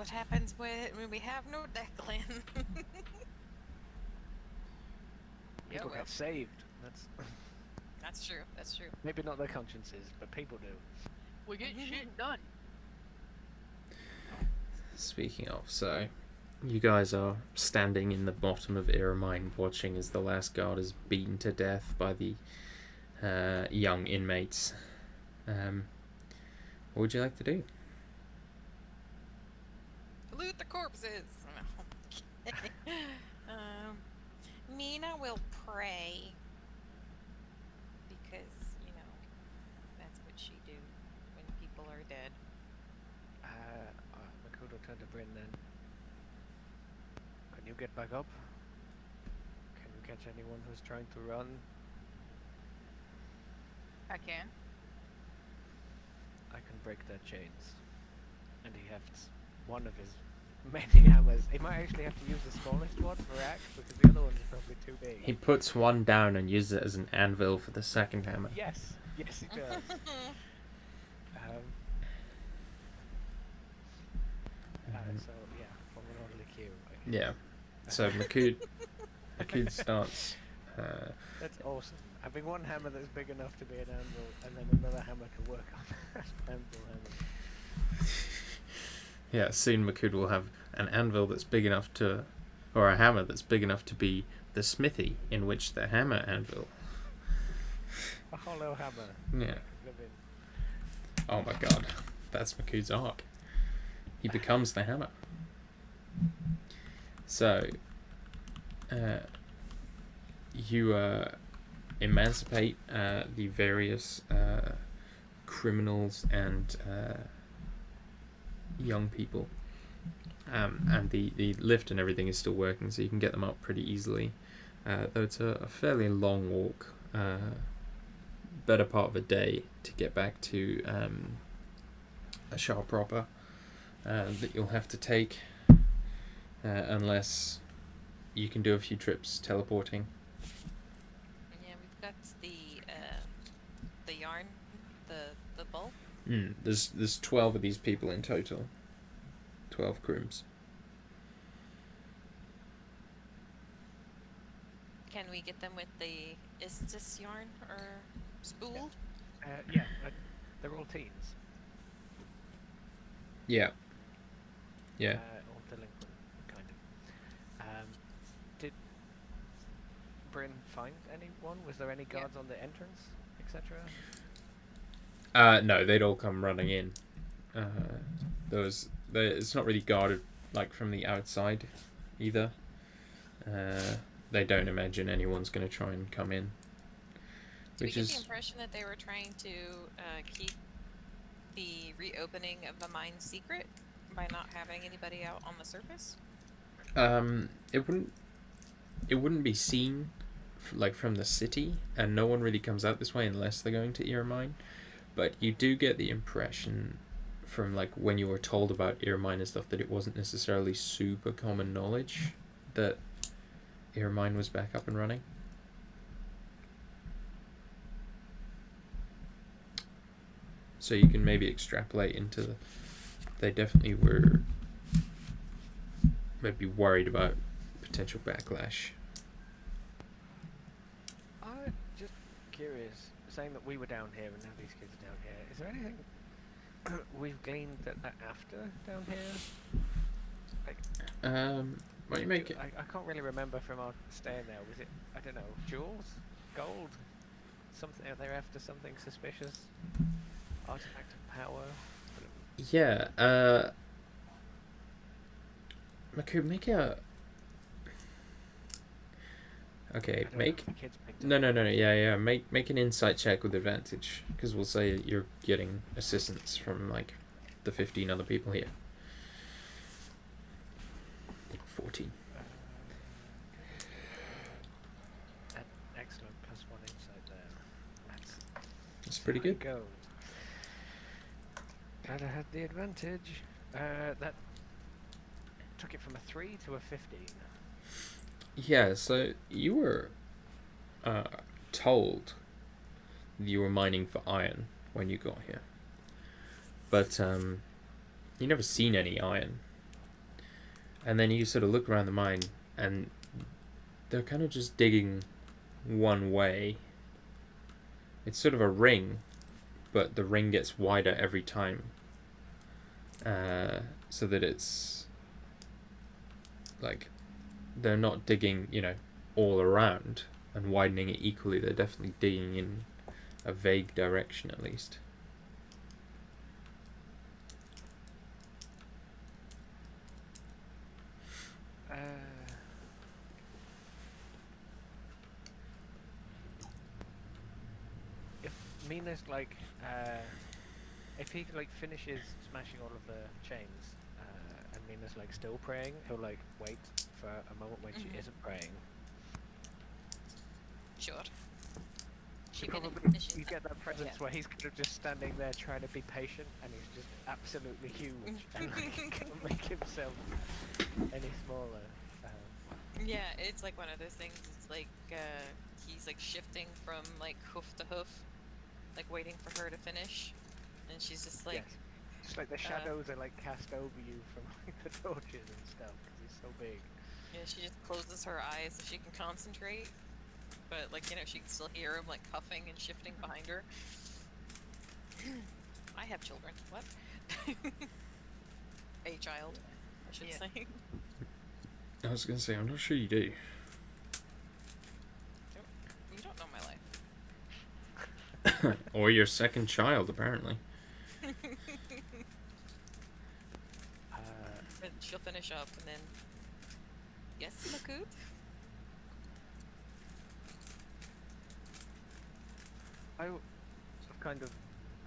what happens when we have no Declan. People well. get saved. That's That's true. That's true. maybe not their consciences, but people do. We get shit done. Speaking of, so you guys are standing in the bottom of Irmine watching as the last guard is beaten to death by the young inmates. What would you like to do? Loot the corpses. Mina will pray because that's what she do when people are dead. Makoto turned to Bryn then. Can you get back up? Can you catch anyone who's trying to run? I can. I can break their chains. And he hefts one of his many hammers. He might actually have to use the smallest one for axe because the other ones are probably too big. He puts one down and uses it as an anvil for the second hammer. Yes, he does. So yeah, from an orderly queue. Yeah. So Makud starts. That's awesome. Having one hammer that's big enough to be an anvil, and then another hammer to work on that anvil hammer. Yeah, soon Makud will have an anvil that's big enough to, or a hammer that's big enough to be the smithy in which the hammer anvil. A hollow hammer. Yeah. Oh my god, that's Makud's arc. He becomes the hammer. So, you emancipate the various criminals and young people. And the lift and everything is still working, so you can get them up pretty easily. Though it's a fairly long walk, better part of a day to get back to a Shah proper that you'll have to take, unless you can do a few trips teleporting. Yeah, we've got the yarn, the bulk. There's 12 of these people in total. 12 crims. Can we get them with the Istis yarn or spool? Yeah, they're all teens. Yeah. All delinquent, kind of. Did Bryn find anyone? Was there any guards on the entrance, etc.? No, they'd all come running in. It's not really guarded like from the outside either. They don't imagine anyone's going to try and come in. Did we get the impression that they were trying to keep the reopening of the mine secret by not having anybody out on the surface? It wouldn't be seen like from the city, and no one really comes out this way unless they're going to Irmine. But you do get the impression from like when you were told about Irmine and stuff that it wasn't necessarily super common knowledge that Irmine was back up and running. So you can maybe extrapolate into they definitely were maybe worried about potential backlash. I'm just curious, saying that we were down here and now these kids are down here, is there anything we've gleaned that they're after down here? Like, what you make it? I can't really remember from our stay there. Was it, I don't know, jewels? Gold? Something? Are they after something suspicious? Artifact of power? Yeah, make a... Okay, yeah, make an insight check with advantage, because we'll say you're getting assistance from, like, the 15 other people here. 14. Excellent, +1 insight there. That's pretty good. Gold. Glad I had the advantage. That took it from a 3 to a 15. Yeah, so you were told you were mining for iron when you got here. But you never seen any iron And then you sort of look around the mine, and they're kind of just digging one way. It's sort of a ring, but the ring gets wider every time. So that it's like they're not digging, all around and widening it equally. They're definitely digging in a vague direction, at least. If Mina's like, if he like finishes smashing all of the chains, and Mina's like still praying, he'll like wait for a moment when she isn't praying. Sure. She You get that presence where he's kind of just standing there trying to be patient, and he's just absolutely huge, and like, can't make himself any smaller. Yeah, it's like one of those things. It's like he's like shifting from like hoof to hoof, like waiting for her to finish, and she's just like. Yes. Just like the shadows are like cast over you from like the torches and stuff because he's so big. Yeah, she just closes her eyes so she can concentrate, but like she can still hear him like huffing and shifting behind her. I have children. What? A child, I should say. I was going to say, I'm not sure you do. You don't know my life. Or your second child, apparently. And she'll finish up, and then... Yes, Makut? I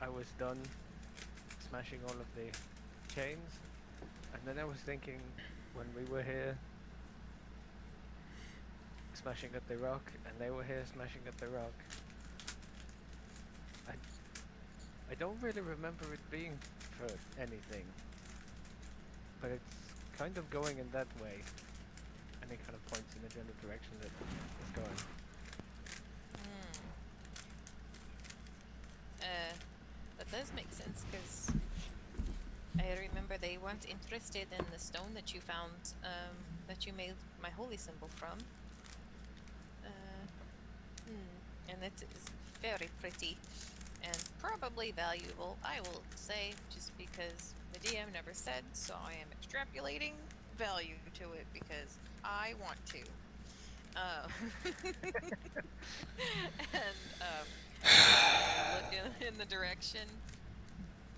was done smashing all of the chains, and then I was thinking, when we were here smashing at the rock, and they were here smashing at the rock, I don't really remember it being for anything, but it's kind of going in that way, and it kind of points in the general direction that it's going. That does make sense, because I remember they weren't interested in the stone that you found, that you made my holy symbol from. And it is very pretty, and probably valuable, I will say, just because the DM never said, so I am extrapolating value to it, because I want to. Look in the direction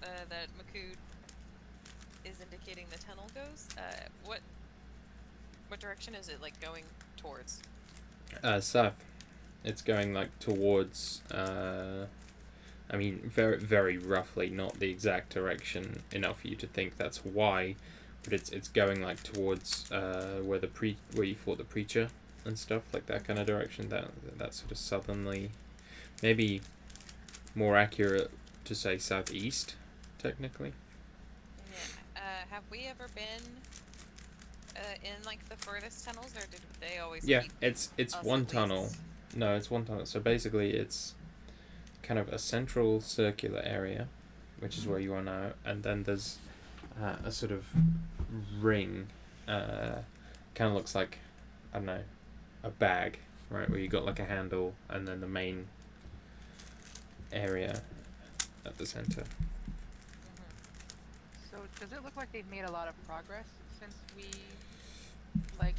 that Makut is indicating the tunnel goes. What direction is it like going towards? South. It's going like towards. I mean, very very roughly, not the exact direction enough for you to think that's why, but it's going like towards where you fought the preacher and stuff, like that kind of direction. That sort of southerly. Maybe more accurate to say southeast, technically. Yeah. Have we ever been in like the furthest tunnels, or did they always? Yeah, keep it's one tunnel. No, it's one tunnel. So basically, it's kind of a central circular area, which is where you are now, and then there's a sort of ring. Kind of looks like, I don't know, a bag, right? Where you got like a handle, and then the main area at the center. So does it look like they've made a lot of progress since we like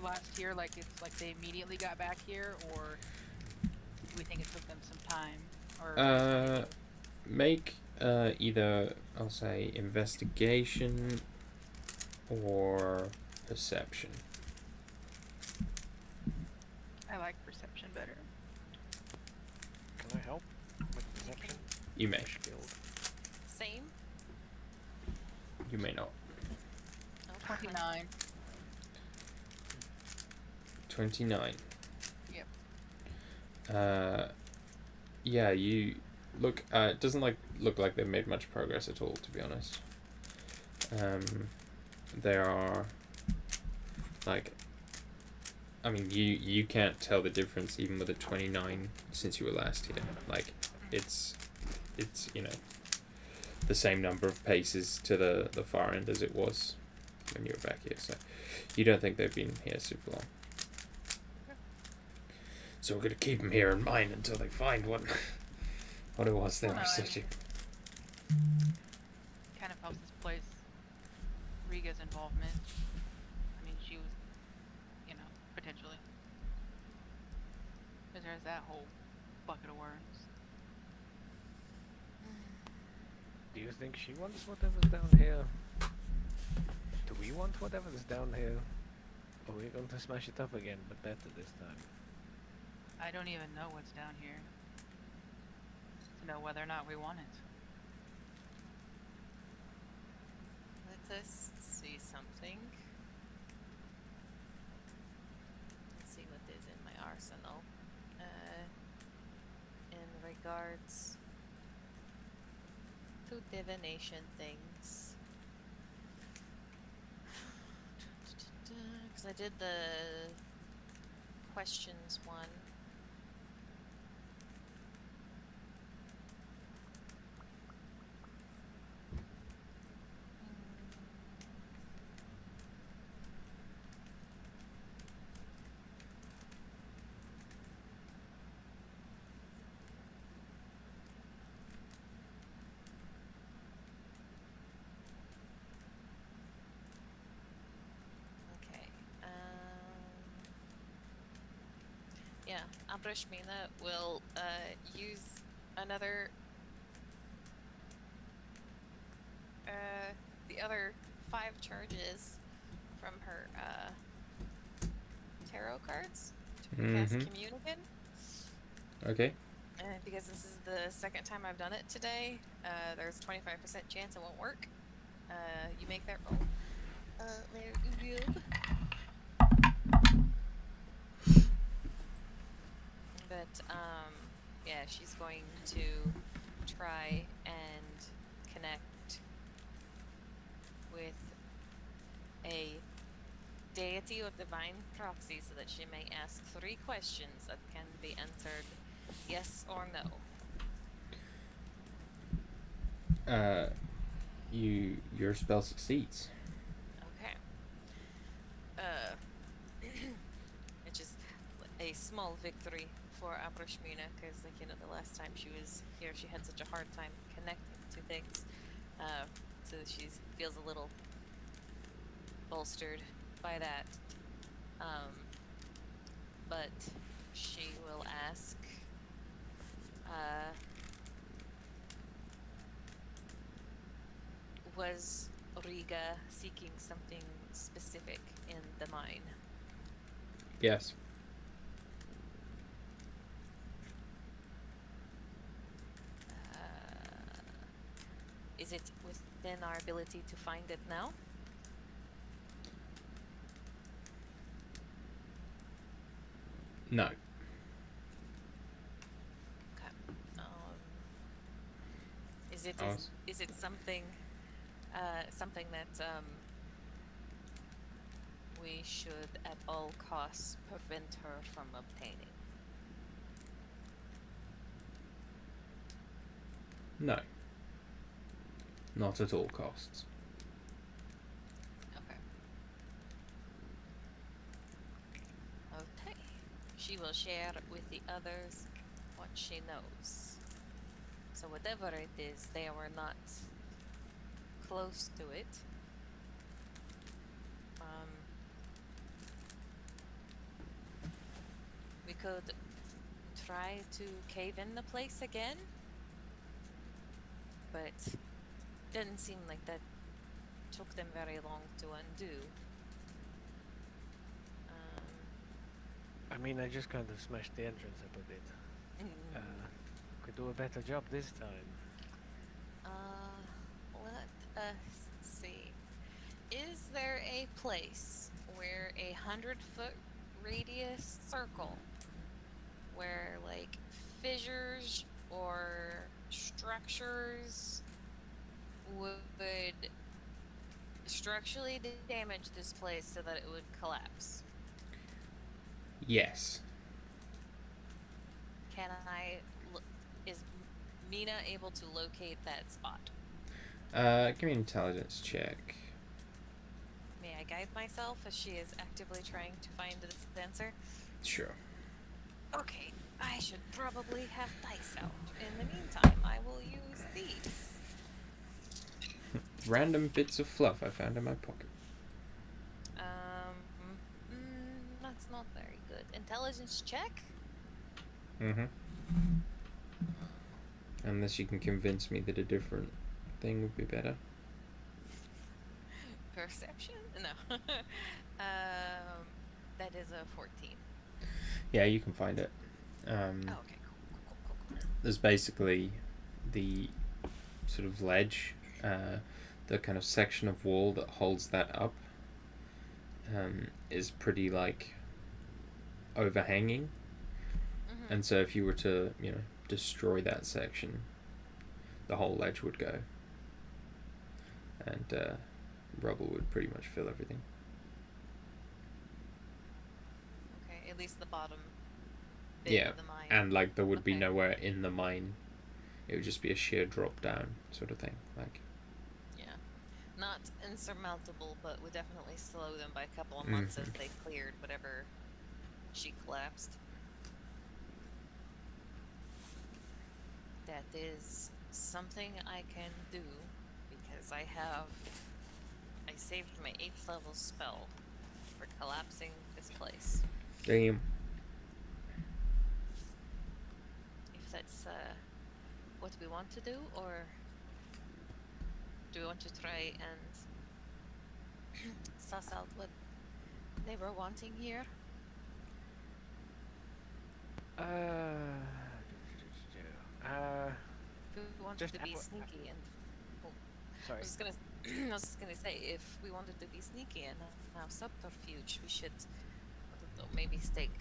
last year? Like it's like they immediately got back here, or do we think it took them some time? Or make either, I'll say, investigation or perception. I like perception better. Can I help with perception? You may. Same. You may not. 29. 29. Yep. Yeah, you look. It doesn't look like they've made much progress at all, to be honest. There are like, I mean, you can't tell the difference even with a 29 since you were last here. Like, it's the same number of paces to the far end as it was when you were back here, so you don't think they've been here super long. So we're gonna keep them here in mind until they find what it was they Well, were no, I searching. kind of helps displace Riga's involvement. I mean, she was, potentially. Because there's that whole bucket of worms. Do you think she wants whatever's down here? Do we want whatever's down here? Or are we going to smash it up again, but better this time? I don't even know what's down here to know whether or not we want it. Let us see something. Let's see what is in my arsenal. In regards to divination things. Because I did the questions one. Yeah, Abrashmina will use another the other 5 charges from her tarot cards to cast Commune again. Okay. And because this is the second time I've done it today, there's 25% chance it won't work. You make that roll. There you go. But, yeah, she's going to try and connect with a deity or divine proxy so that she may ask 3 questions that can be answered yes or no. Your spell succeeds. Okay. It's just a small victory for Abrashmina because, the last time she was here, she had such a hard time connecting to things. So she feels a little bolstered by that. But she will ask, was Riga seeking something specific in the mine? Yes. Is it within our ability to find it now? No. Okay. Is it something that we should at all costs prevent her from obtaining? No. Not at all costs. Okay. Okay. She will share with the others what she knows. So whatever it is, they were not close to it. We could try to cave in the place again, but didn't seem like that took them very long to undo. I mean, I just kind of smashed the entrance up a bit. Could do a better job this time. Let us see. Is there a place where 100-foot radius circle where like fissures or structures would structurally damage this place so that it would collapse? Yes. Can I is Mina able to locate that spot? Give me an intelligence check. guide myself as she is actively trying to find this answer? Sure. Okay, I should probably have dice out. In the meantime, I will use these. Random bits of fluff I found in my pocket. That's not very good. Intelligence check? Mm-hmm. Unless you can convince me that a different thing would be better. Perception? No. That is a 14. Yeah, you can find it. Oh, okay, cool. There's basically the sort of ledge, the kind of section of wall that holds that up, is pretty like overhanging, Mm-hmm. and so if you were to, destroy that section, the whole ledge would go, and rubble would pretty much fill everything. Okay, at least the bottom bit Yeah, of the mine. and like there would be Okay. nowhere in the mine. It would just be a sheer drop down sort of thing. Like, Yeah. Not insurmountable, but would definitely slow them by a couple of months as they cleared whatever she collapsed. That is something I can do because I saved my 8th level spell for collapsing this place. damn. If that's what we want to do, or do we want to try and suss out what they were wanting here? If we wanted Just to be have- sneaky and I Sorry. was just gonna I was just gonna say, if we wanted to be sneaky and have subterfuge, we should, I don't know, maybe stake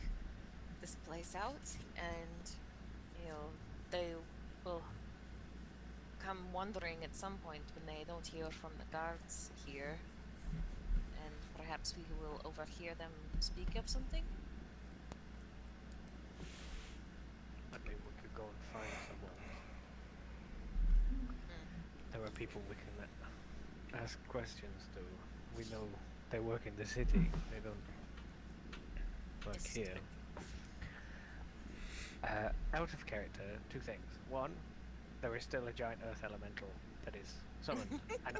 this place out, and they will come wandering at some point when they don't hear from the guards here, and perhaps we will overhear them speak of something. I mean, we could go and find someone. There are people we can ask questions to. We know they work in the city. They don't work This is here. Out of character, 2 things. One, there is still a giant earth elemental that is summoned, and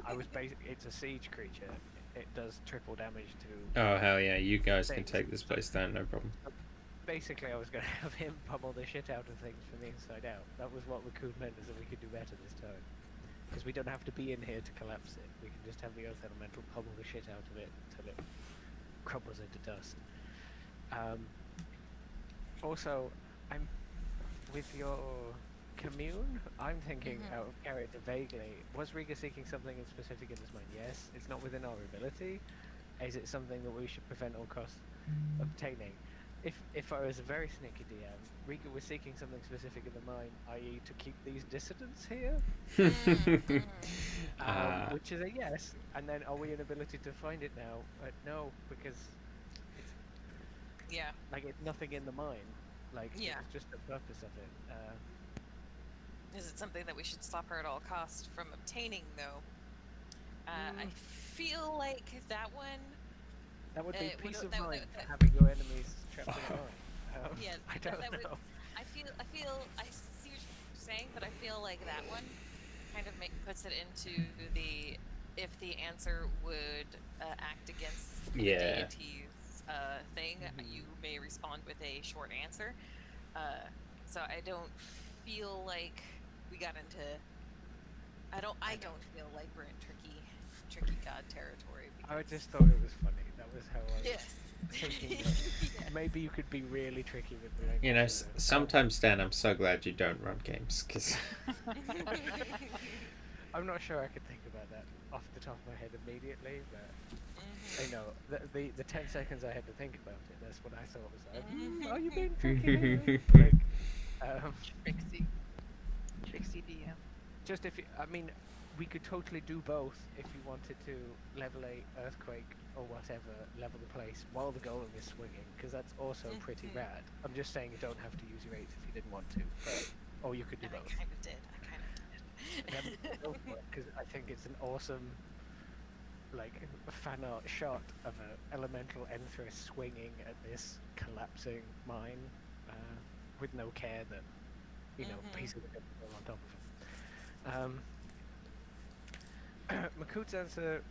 it's a siege creature. It does triple damage to. Oh hell yeah! You guys can Things. take this place down, no problem. Basically, I was going to have him pummel the shit out of things from the inside out. That was what Raccoon meant, is that we could do better this time. Because we don't have to be in here to collapse it. We can just have the Earth Elemental pummel the shit out of it until it crumbles into dust. Also, I'm with your commune. I'm thinking out of character vaguely. Was Riga seeking something in specific in his mind? Yes. It's not within our ability. Is it something that we should prevent all costs obtaining? If I was a very sneaky DM, Riga was seeking something specific in the mine, i.e. to keep these dissidents here, which is a yes. And then are we in ability to find it now? No, because it's Yeah. like it's nothing in the mine. Like Yeah. it's just the purpose of it. Is it something that we should stop her at all costs from obtaining, though? I feel like that one. That would be would- peace of that- mind that- for having your enemies trapped in a mine. Yeah, I don't that would- know. I feel. I see what you're saying, but I feel like that one kind of puts it into the if the answer would act against the Yeah. deity's thing, you may respond with a short answer. So I don't feel like we got into. I don't feel like we're in tricky god territory. I because- just thought it was funny. That was how I was Yes. thinking. That Yes. maybe you could be really tricky with the language. You know, sometimes, Dan, I'm so glad you don't run games, because I'm not sure I could think about that off the top of my head immediately, but Mhm. I know the 10 seconds I had to think about it. That's what I thought was like. Are you being tricky here? Like, Trixie DM. just if you, I mean, we could totally do both if you wanted to level a earthquake or whatever, level the place while the golem is swinging, because that's also pretty rad. I'm just saying you don't have to use your 8 if you didn't want to, but, or you could do And I both. kind of did. Because I think it's an awesome, like a fan art shot of an elemental enter swinging at this collapsing mine, with no care that pieces are going to fall on top of him. Makut's answer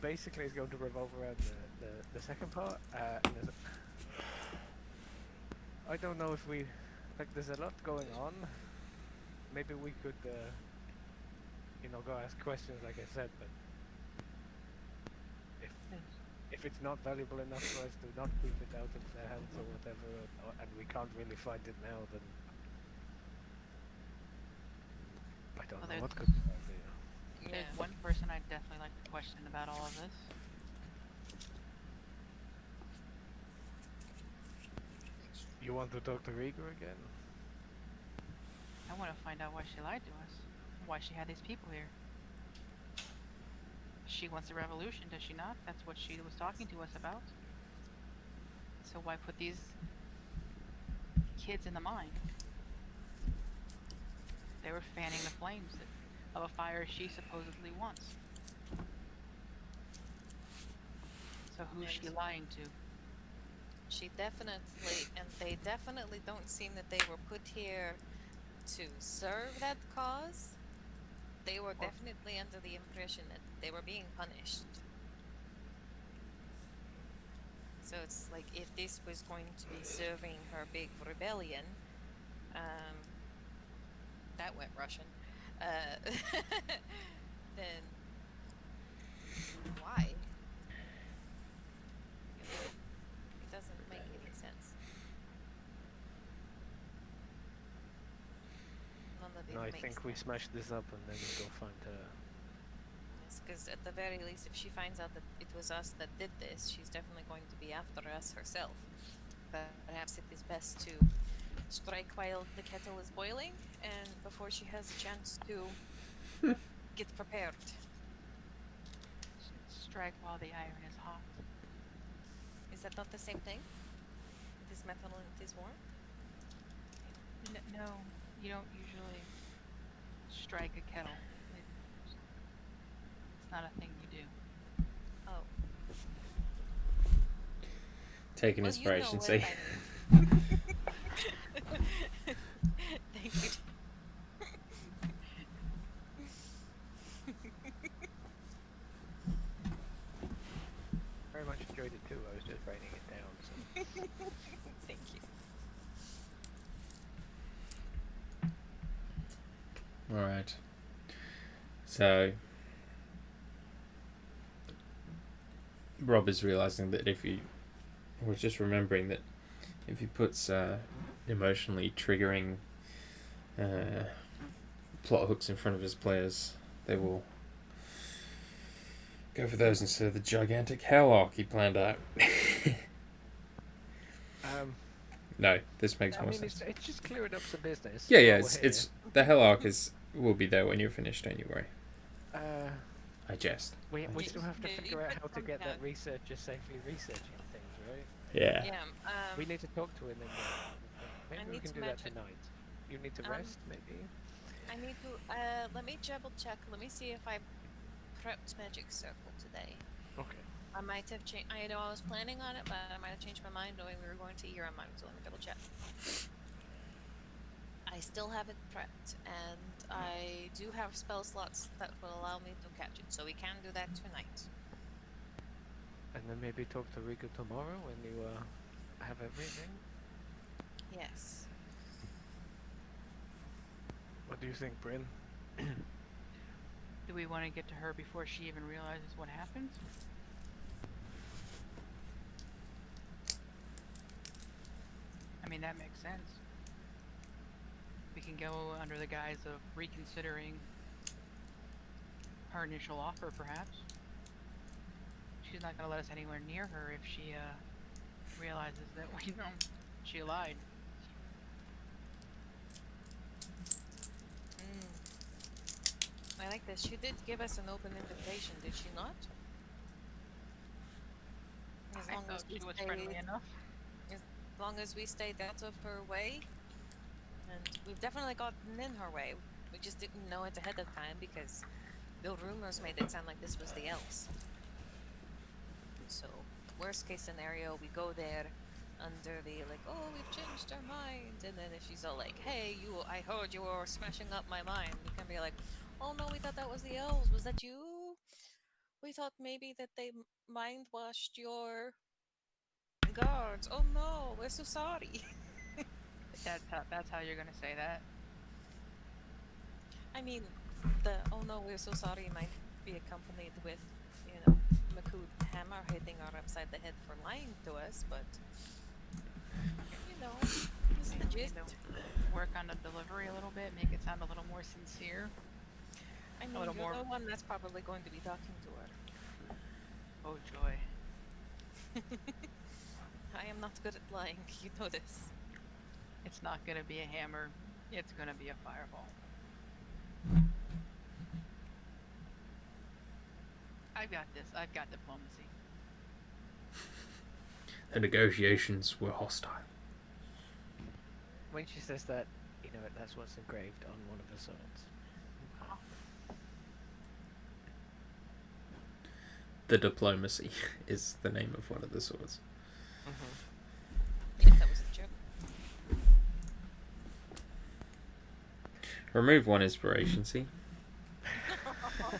basically is going to revolve around the second part. And I don't know if we there's a lot going on. Maybe we could go ask questions like I said, but if it's not valuable enough for us to not keep it out of their hands or whatever, and we can't really find it now, then I don't know what could be done. There's one person I'd definitely like to question about all of this. You want to talk to Rieger again? I want to find out why she lied to us. Why she had these people here. She wants a revolution, does she not? That's what she was talking to us about. So why put these kids in the mine? They were fanning the flames of a fire she supposedly wants. So who's she lying to? She definitely, and they definitely don't seem that they were put here to serve that cause. They were definitely under the impression that they were being punished. So it's like if this was going to be serving her big rebellion, that went Russian, then why? It doesn't make any sense. None of it No, I makes think we sense. smash this up and then we go find her. Yes, because at the very least, if she finds out that it was us that did this, she's definitely going to be after us herself. But perhaps it is best to strike while the kettle is boiling and before she has a chance to get prepared. Strike while the iron is hot. Is that not the same thing? It is metal and it is warm? No, you don't usually strike a kettle. It's not a thing you do. Oh. Take an Well, inspiration, you know see. what I mean. Thank you. Very much enjoyed it too. I was just writing it down. So. Thank you. Alright. So Rob is realizing that if he was just remembering that if he puts emotionally triggering plot hooks in front of his players, they will go for those instead of the gigantic hell arc he planned out. No, this makes more sense. It's just clearing up some business. Yeah, while we're it's the hell arc will be there when you're finished. Don't you worry. here. I jest. We still have to you figure out put how to some get that down. researcher safely researching things, right? Yeah. Yeah. We need to talk to him. Maybe we need can to do that mention- tonight. You need to rest, maybe. I need to. Let me double check. Let me see if I prepped Magic Circle today. Okay. I might have changed. I know I was planning on it, but I might have changed my mind knowing we were going to year on mine. So let me double check. I still have it prepped, and I do have spell slots that will allow me to catch it. So we can do that tonight. And then maybe talk to Rico tomorrow when you have everything. Yes. What do you think, Bryn? Do we want to get to her before she even realizes what happened? I mean, that makes sense. We can go under the guise of reconsidering her initial offer, perhaps. She's not going to let us anywhere near her if she realizes that she lied. I like this. She did give us an open invitation, did she not? As I long thought as we she was friendly stayed, enough. as long as we stayed out of her way, and we've definitely gotten in her way. We just didn't know it ahead of time because the rumors made it sound like this was the elves. So, worst case scenario, we go there under the like, oh, we've changed our mind, and then if she's all like, hey, I heard you were smashing up my mind, you can be like, oh no, we thought that was the elves. Was that you? We thought maybe that they mind washed your guards. Oh no, we're so sorry. That's how you're gonna say that. I mean, the oh no, we're so sorry might be accompanied with, Makud hammer hitting her upside the head for lying to us, but it's the Maybe we gist. need to work on the delivery a little bit, make it sound a little more sincere. I mean, little you're more- the one that's probably going to be talking to her. Oh joy. I am not good at lying, you know this. It's not gonna be a hammer. It's gonna be a fireball. I've got this. I've got diplomacy. The negotiations were hostile. When she says that, that's what's engraved on one of the swords. The diplomacy is the name of one of the swords. Yes, that was the joke. Remove one inspiration, see?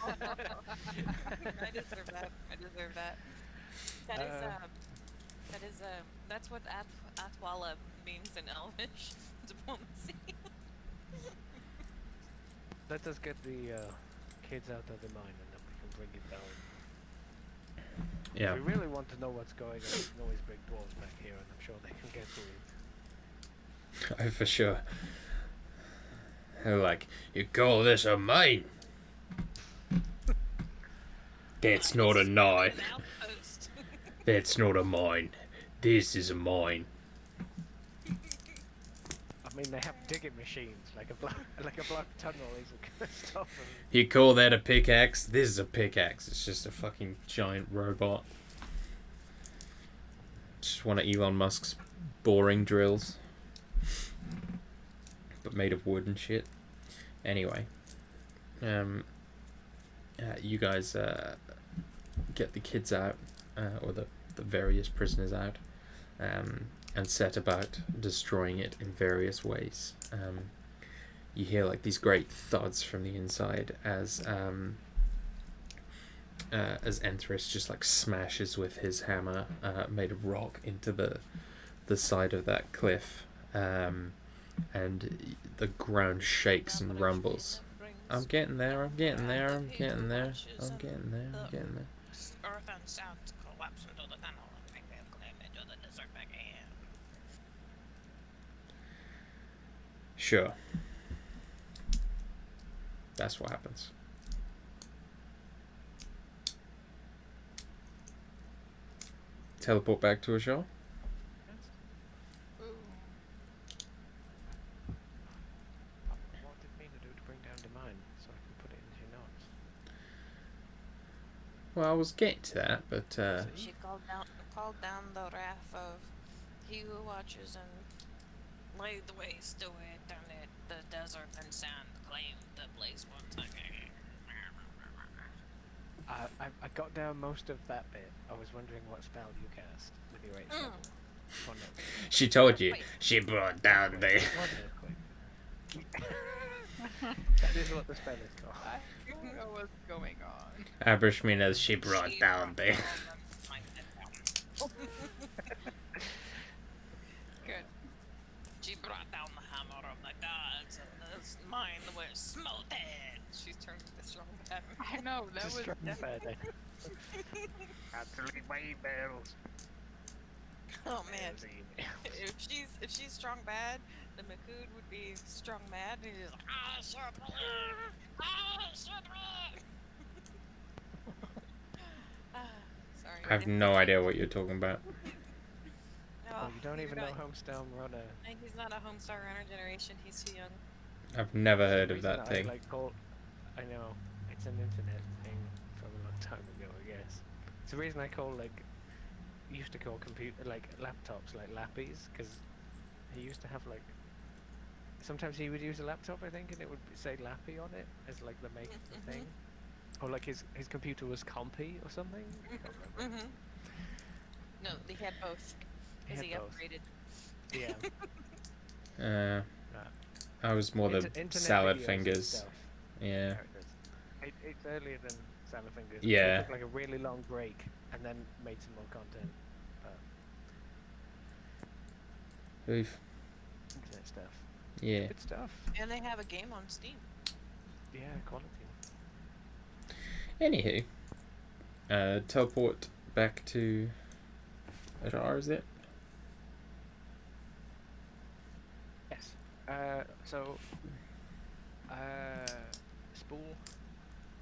I deserve that. I deserve that. That's what Atwala means in Elvish. Diplomacy. Let us get the kids out of the mine and then we can bring it down. Yeah. If we really want to know what's going on, we can always bring dwarves back here and I'm sure they can get to it. Oh, for sure. They're like, you call this a mine? That's not a mine. An outpost. That's not a mine. This is a mine. I mean, they have digging machines, like a block tunnel isn't gonna stop them. You call that a pickaxe? This is a pickaxe. It's just a fucking giant robot. Just one of Elon Musk's boring drills. But made of wood and shit. Anyway. You guys get the kids out, or the various prisoners out, and set about destroying it in various ways. You hear like these great thuds from the inside as Enthris just like smashes with his hammer made of rock into the side of that cliff, and the ground shakes and rumbles. I'm getting there. I'm getting there. I'm getting there. I'm getting there. I'm getting there. Earth and south collapse into the tunnel and make their claim into the desert again. Sure. That's what happens. Teleport back to a show. What did Mina do to bring down the mine so I can put it into your notes? Well, I was getting to that, but She called down the wrath of he who watches and laid the waste to it, and it the desert and sand claimed the place once again. I got down most of that bit. I was wondering what spell you cast with your 8th level. One note. she told you. She brought down the. One note, quick. That is what the spell is called. I don't know what's going on. Abrishmina's she brought She down brought the. down the- Good. She brought down the hammer of the gods, and this mine was smoted. She's turned into strong bad. I know that Just was strong definitely. bad. Absolutely my emails. Oh man. There's emails. If she's strong bad, the Makud would be strong mad, and he's like, ah, sure, sorry. I have no idea what you're talking about. Oh, you don't even know Homestone Runner. He's not a Homestar Runner generation. He's too young. I've never heard The of that reason thing. I know, it's an internet thing from a long time ago, I guess. It's the reason I used to call laptops like lappies, because he used to have sometimes he would use a laptop, I think, and it would say lappy on it as like the make of the thing. Or like his computer was compy or something. I can't remember. No, they had both. He Because had he both. upgraded. Yeah. I was more the Internet salad videos and fingers. stuff. Yeah. Characters. It's earlier than Salad Fingers. They Yeah. took like a really long break and then made some more content. Oof. Internet stuff. Yeah. Good stuff. And they have a game on Steam. Yeah, quality. Anywho, teleport back to R, is it? Yes. So, spool.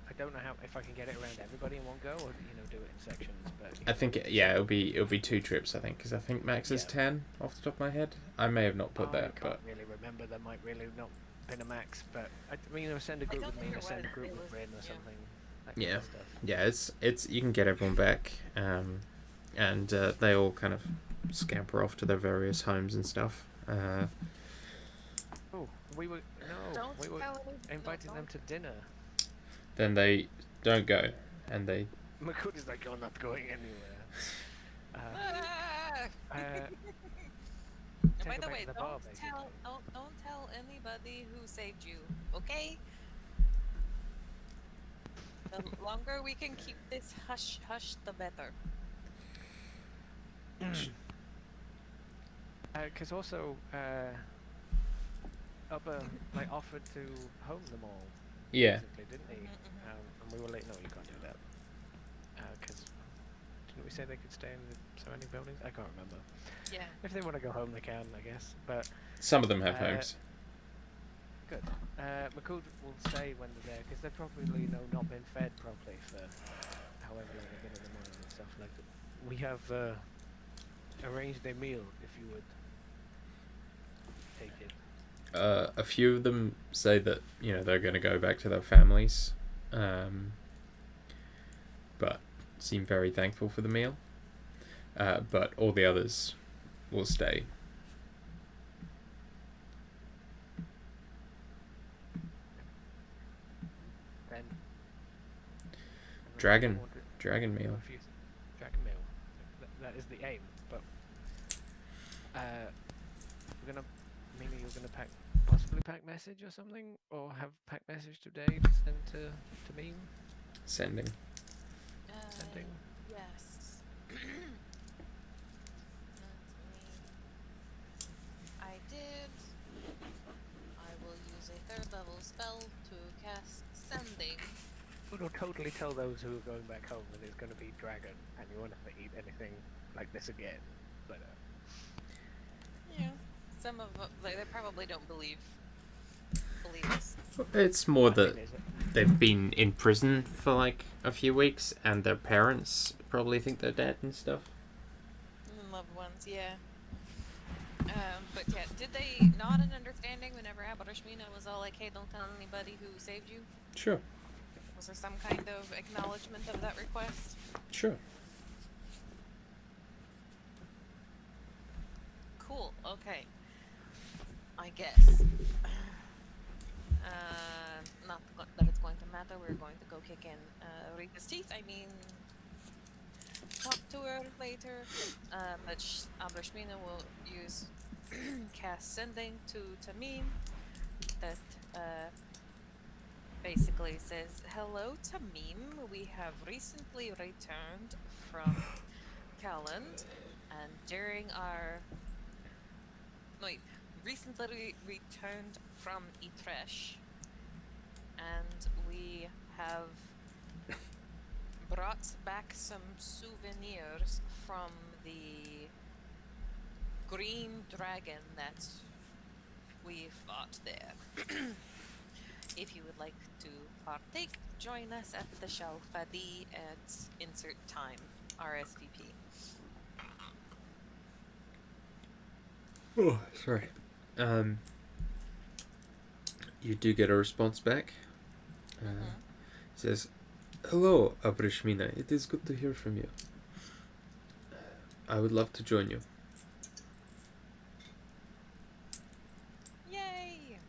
I don't know if I can get it around everybody in one go, or do it in sections. But I think it'll be 2 trips. I think because I think max is 10 off the top of my head. I may have not put I that, can't but really remember. There might really not been a max, but I mean, send a group don't with me, think or there send a was. group It with was- Bryn or yeah. something. That Yeah. kind of stuff. yeah, it's you can get everyone back, and they all kind of scamper off to their various homes and stuff. Oh, we were Don't we were tell any- no, inviting them don't. to dinner. Then they don't go, and they McCood is like, "You're not going anywhere." Ah! Take By her the back way, to the bar, don't tell anybody who saved you, okay? The longer we can keep this hush hush, the better. Because also, Upper like offered to home them all. yeah. Basically, didn't he? Mhm. And we were like, "No, you can't do that." Because didn't we say they could stay in the surrounding buildings? I can't remember. Yeah. If they want to go home, they can, I guess. But Some of them have homes. good. McCood will stay when they're there because they're probably not been fed properly for however long they've been in the mine and stuff. Like we have arranged a meal if you would take it. A few of them say that they're going to go back to their families, but seem very thankful for the meal. But all the others will stay. Then Dragon meal. Dragon meal. That is the aim. But we're gonna maybe you're gonna possibly pack message or something, or have pack message today to send to meme. Sending. Sending. Yes. I did. I will use a 3rd level spell to cast Sending. It'll totally tell those who are going back home that it's going to be dragon, and you won't have to eat anything like this again. But Yeah. Some of they probably don't believe us. It's more I think that there's they've been in prison for like a few weeks, and their parents probably think they're dead and stuff. And loved ones, yeah. But yeah, did they nod an understanding whenever Abarashmina was all like, "Hey, don't tell anybody who saved you"? Sure. Was there some kind of acknowledgement of that request? Sure. Cool. Okay. I guess. Not that it's going to matter. We're going to go kick in Rita's teeth. I mean, talk to her later. But Abrashmina will use cast Sending to Tamim. That basically says, "Hello, Tamim. We have recently returned from Calland, and during our recently returned from Itresh, and we have brought back some souvenirs from the green dragon that we fought there. If you would like to partake, join us at the Shalfadi at insert time, RSVP." Oh, sorry. You do get a response back. It says, "Hello, Abrishmina. It is good to hear from you. I would love to join you." Yay!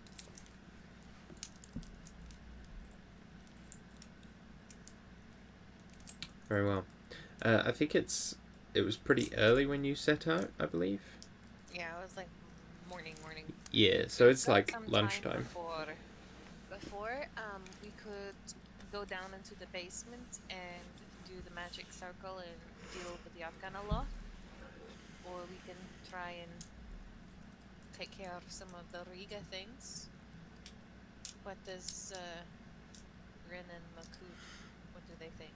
Very well. I think it's it was pretty early when you set out, I believe. Yeah, it was like morning. Yeah, so it's Got like some time lunchtime. before we could go down into the basement and do the magic circle and deal with the Arcana loft, or we can try and take care of some of the Riga things. What does Rin and Makut, what do they think?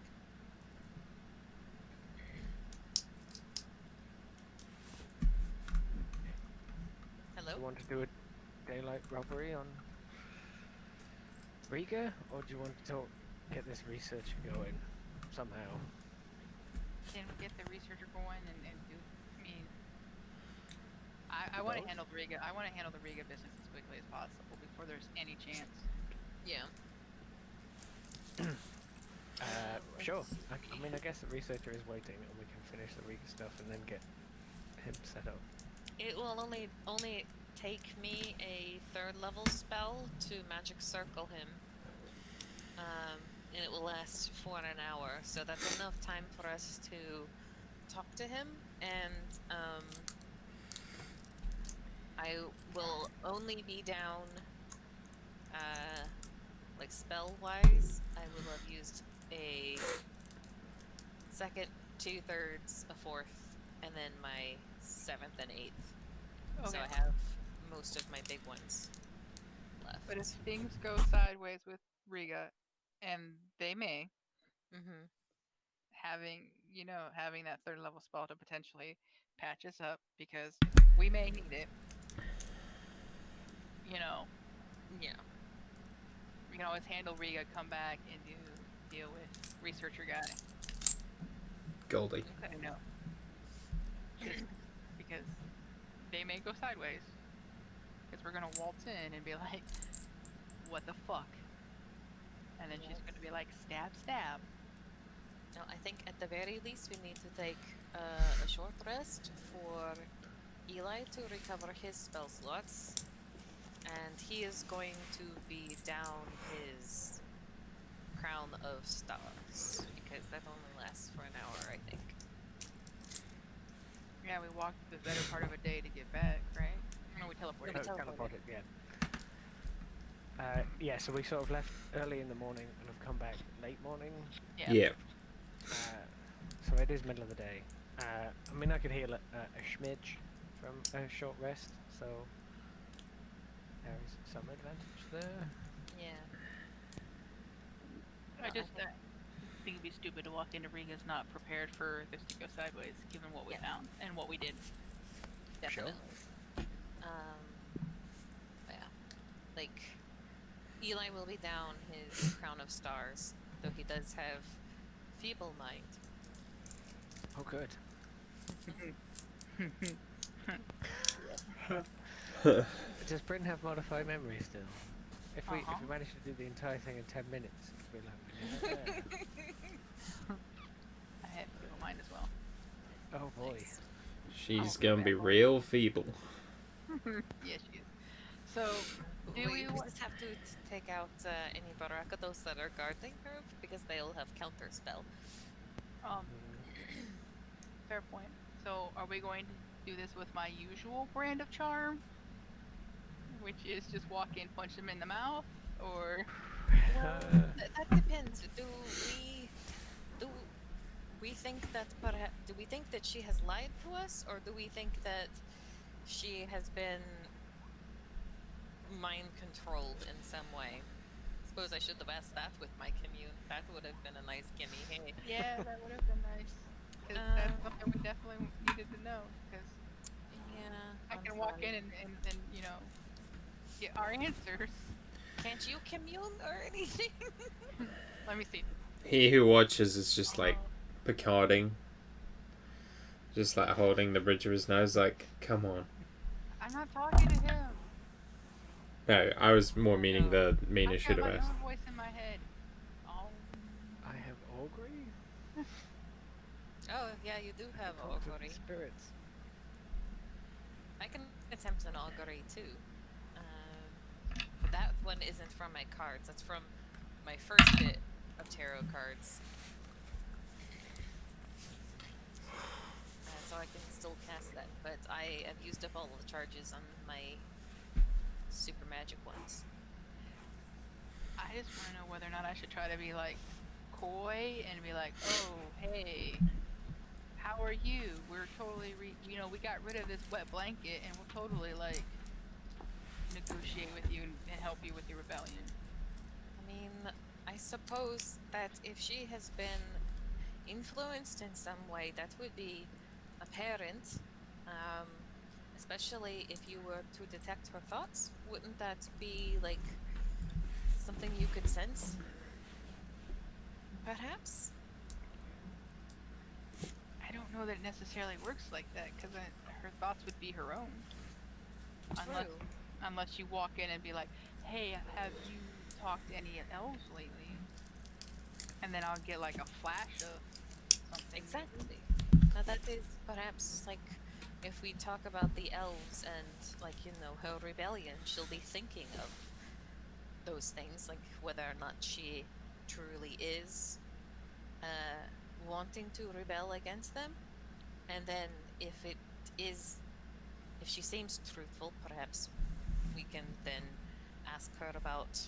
Do Hello? you want to do a daylight robbery on Riga, or do you want to get this research going somehow? Can we get the researcher going and do? I mean, I want to Both? handle the Riga. I want to handle the Riga business as quickly as possible before there's any chance. Yeah. Sure. let's I mean, I guess the researcher is waiting, and we can finish the Riga stuff and then get him set up. It will only take me a 3rd level spell to magic circle him. And it will last for an hour, so that's enough time for us to talk to him, and I will only be down like spell wise. I will have used a 2nd, 2/3, a 4th, and then my 7th and 8th. Okay. So I have most of my big ones left. But if things go sideways with Riga, and they may, Mm-hmm. having that 3rd level spell to potentially patch us up because we may need it. Yeah. We can always handle Riga, come back, and deal with researcher guy. Goldie. Okay. Because they may go sideways. Because we're gonna waltz in and be like, "What the fuck?" And then she's gonna be like, "Stab, stab." No, I think at the very least we need to take a short rest for Eli to recover his spell slots, and he is going to be down his crown of stars because that only lasts for an hour, I think. Yeah, we walked the better part of a day to get back, right? No, we teleported. We No, teleported. teleported, yeah. Yeah, so we sort of left early in the morning and have come back late morning. Yeah. So it is middle of the day. I mean, I could heal a smidge from a short rest, so there is some advantage there. Yeah. I just think it'd be stupid to walk into Riga's not prepared for this to go sideways, given what we found and what we did. Definitely. Yeah. Like, Eli will be down his crown of stars, though he does have feeble mind. Oh, good. Does Bryn have modified memory still? If we manage to do the entire thing in 10 minutes, we'll be like, yeah. I have feeble mind as well. Oh boy. Nice. She's gonna be real feeble. Yes, she is. So, do we just have to take out any Barakados that are guarding her because they all have counter spell. Fair point. So, are we going to do this with my usual brand of charm? Which is just walk in, punch them in the mouth, or... Well, that depends. Do we think that do we think that she has lied to us, or do we think that she has been mind controlled in some way? I suppose I should have asked that with my commute. That would have been a nice gimme. Hey. Yeah, that would have been nice. Because that's something we definitely needed to know. Because yeah, I can walk in and get our answers. Can't you commune or anything? Let me see. He who watches is just like Picarding. Just like holding the bridge of his nose, like, come on. I'm not talking to him. No, I was more meaning the Mina should have I've got asked. my own voice in my head. Oh. I have augury? Oh, yeah, you do have Talk to the augury. spirits. I can attempt an augury too. But that one isn't from my cards. That's from my first bit of tarot cards. I have used up all the charges on my super magic ones. I just want to know whether or not I should try to be like coy and be like, "Oh, hey, how are you? We're totally, we got rid of this wet blanket, and we'll totally like negotiate with you and help you with your rebellion." I mean, I suppose that if she has been influenced in some way, that would be apparent. Especially if you were to detect her thoughts. Wouldn't that be like something you could sense? Perhaps? I don't know that it necessarily works like that because her thoughts would be her own, True. unless you walk in and be like, "Hey, have you talked to any elves lately?" And then I'll get like a flash of something. Maybe. Exactly. Now that is perhaps like if we talk about the elves and like her rebellion, she'll be thinking of those things, like whether or not she truly is wanting to rebel against them. And then if she seems truthful, perhaps we can then ask her about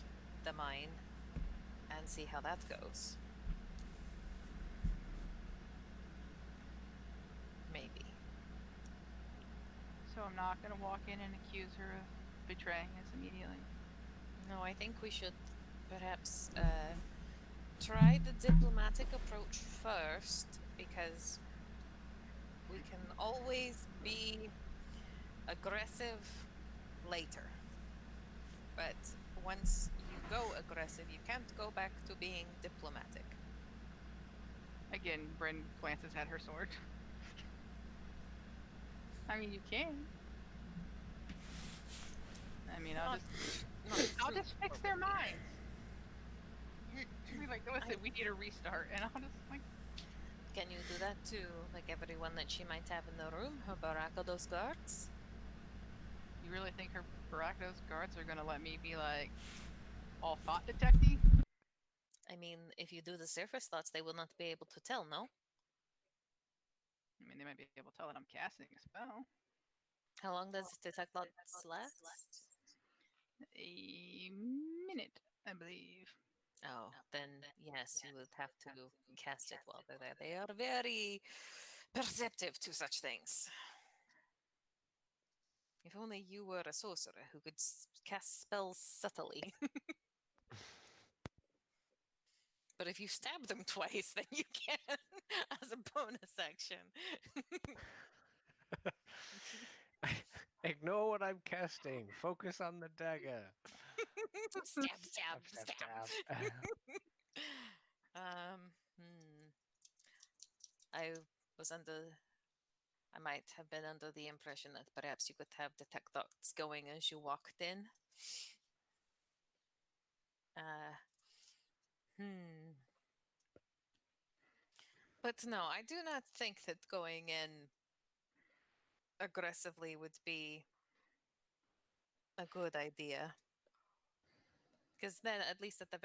the mine and see how that goes. Maybe. So I'm not gonna walk in and accuse her of betraying us immediately. No, I think we should perhaps try the diplomatic approach first, because we can always be aggressive later. But once you go aggressive, you can't go back to being diplomatic. Again, Bryn glances at her sword. I mean, you can. I mean, I'll just fix their minds. Be like, listen, we need a restart, and I'll just like. Can you do that to like everyone that she might have in the room? Her Barakados guards? You really think her Barakados guards are gonna let me be like all thought detecting? I mean, if you do the surface thoughts, they will not be able to tell, no? I mean, they might be able to tell that I'm casting a spell. How long does detect thoughts last? A minute, I believe. Oh, then yes, you would have to cast it while they're there. They are very perceptive to such things. If only you were a sorcerer who could cast spells subtly. But if you stab them twice, then you can as a bonus action. Ignore what I'm casting. Focus on the dagger. Stab, stab, Stab, stab. stab. Um, hmm. I was under. I might have been under the impression that perhaps you could have detect thoughts going as you walked in. Uh, hmm. But no, I do not think that going in aggressively would be a good idea. Because then, at least at the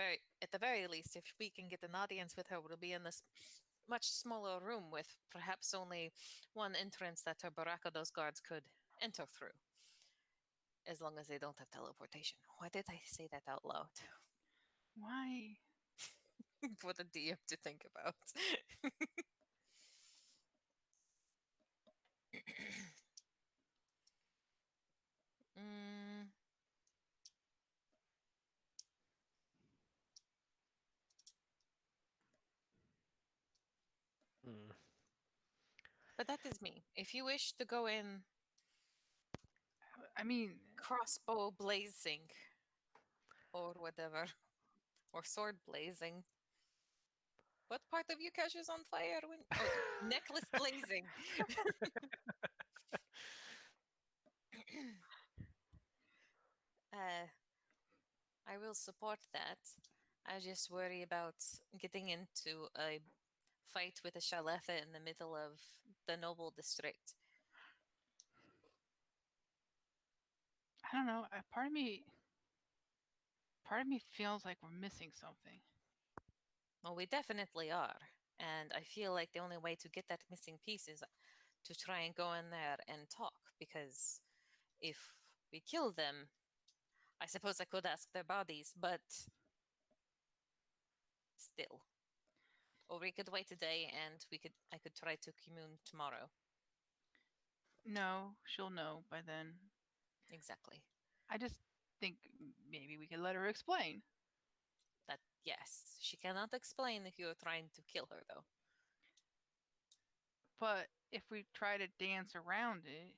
very least, if we can get an audience with her, we'll be in this much smaller room with perhaps only one entrance that her Barakados guards could enter through, as long as they don't have teleportation. Why did I say that out loud? Why? For the DM to think about. mm. Hmm. But that is me. If you wish to go in I mean, crossbow blazing or whatever, or sword blazing. What part of you catches on fire when necklace blazing? uh, I will support that. I just worry about getting into a fight with a Shaletha in the middle of the noble district. I don't know. Part of me feels like we're missing something. Well, we definitely are. And I feel like the only way to get that missing piece is to try and go in there and talk. because if we kill them, I suppose I could ask their bodies, but still. Or we could wait a day and I could try to commune tomorrow. No, she'll know by then. Exactly. I just think maybe we could let her explain. That, yes, she cannot explain if you're trying to kill her, though. But if we try to dance around it,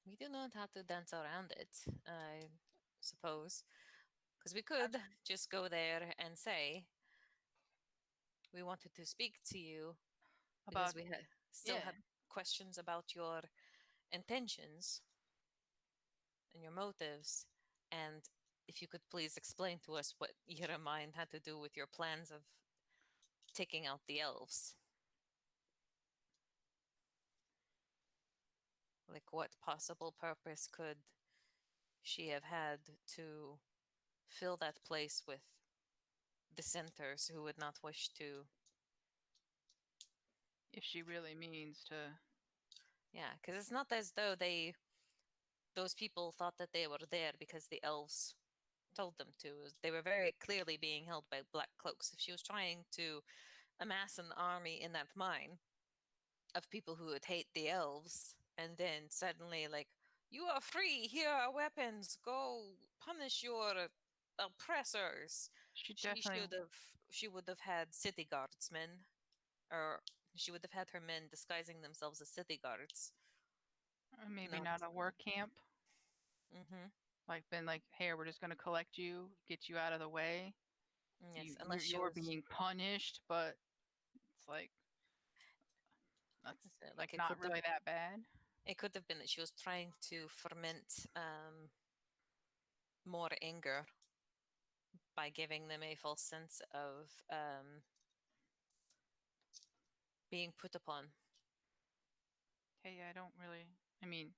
We do not have to dance around it, I suppose. Because we could just go there and say, we wanted to speak to you because about we still yeah, had questions about your intentions and your motives. And if you could please explain to us what your mind had to do with your plans of taking out the elves. Like, what possible purpose could she have had to fill that place with dissenters who would not wish to? if she really means to. Yeah, because it's not as though those people thought that they were there because the elves told them to. They were very clearly being held by black cloaks. If she was trying to amass an army in that mine of people who would hate the elves, and then suddenly, like, you are free, here are weapons, go punish your oppressors. She She definitely, she would have had city guardsmen, or she would have had her men disguising themselves as city guards. maybe Not. not a work camp. Mm-hmm. Like been like, hey, we're just gonna collect you, get you out of the way. Yes, You're, unless she you're was. being punished, but it's like that's Like, like not really that bad. it could have been that she was trying to ferment more anger by giving them a false sense of being put upon. Hey, I don't really. I mean,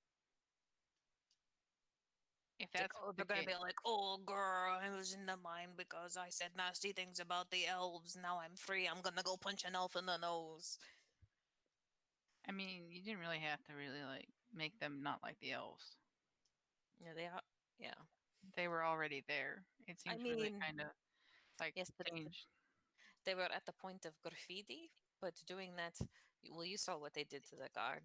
if It's like, that's oh, the they're gonna case, be like, oh, girl, I was in the mine because I said nasty things about the elves. Now I'm free. I'm gonna go punch an elf in the nose. I mean, you didn't really have to really like make them not like the elves. Yeah, they are. Yeah, They were already there. It I seems really mean, kind of like yes, but changed. they were at the point of graffiti. But doing that, well, you saw what they did to the guard.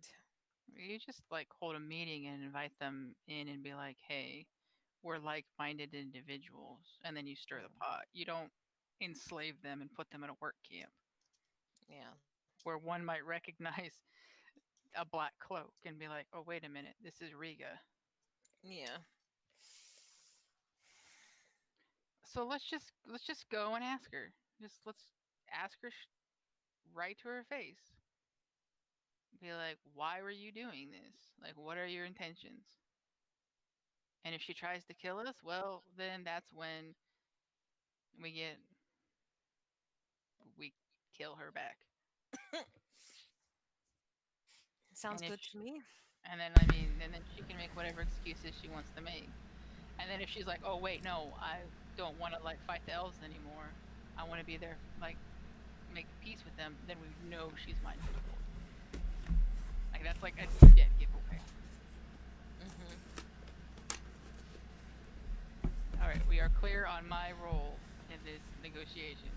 You just like hold a meeting and invite them in and be like, "Hey, we're like-minded individuals," and then you stir the Mm, pot. You don't enslave them and put them in a work camp yeah, where one might recognize a black cloak and be like, "Oh, wait a minute, this is Riga." yeah. So let's just go and ask her. Just let's ask her right to her face. Be like, "Why were you doing this? Like, what are your intentions?" And if she tries to kill us, well, then that's when we get we kill her back. Sounds And if good to me. and then I mean, and then she can make whatever excuses she wants to make. And then if she's like, "Oh wait, no, I don't want to like fight the elves anymore. I want to be there, like make peace with them," then we know she's mind controlled. Like that's like a dead giveaway. Mm-hmm. All right, we are clear on my role in this negotiation.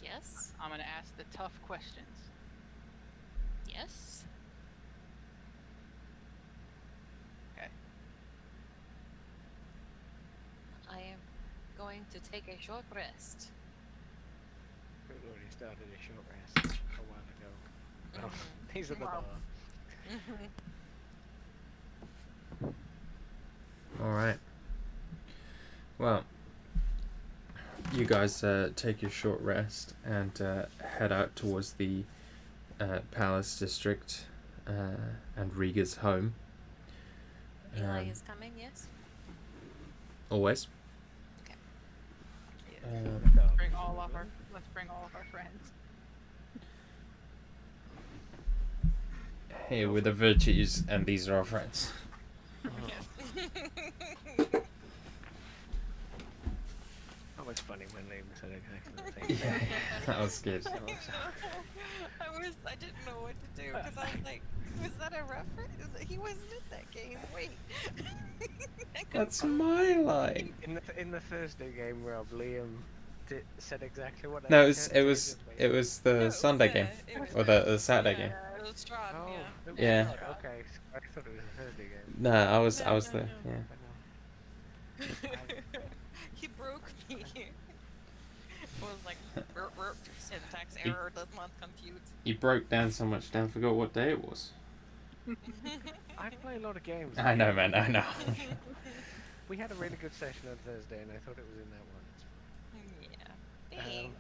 Yes. I'm gonna ask the tough questions. Yes. Okay. I am going to take a short rest. We've already started a short rest a while ago. Oh, Mhm. these are the Wow. bar. Mhm. All right. Well, you guys take your short rest and head out towards the Palace District and Riga's home. Eli is coming. Yes. Always. Okay. Yeah, Bring all of our. Let's bring all of our friends. Hey, we're the virtues, and these are our friends. Yes. Oh, was funny when Liam said exactly the same Yeah, thing. that was good. I didn't know what to do because I was like, was that a reference? He wasn't in that game. Wait. I couldn't That's my line. In the Thursday game, Rob, Liam said exactly what I No, said. it so was just made it was the No, Sunday game it was or the Saturday game. it was Strahd, Oh, yeah. it was Yeah. Strahd, okay. I thought it was a Thursday game. No, I was No, the no. yeah. I know. He broke me. It was like syntax He- error does not compute. You broke down so much, Dan forgot what day it was. I play a lot of games. I know, man. I know. We had a really good session on Thursday, and I thought it was in that Yeah. one.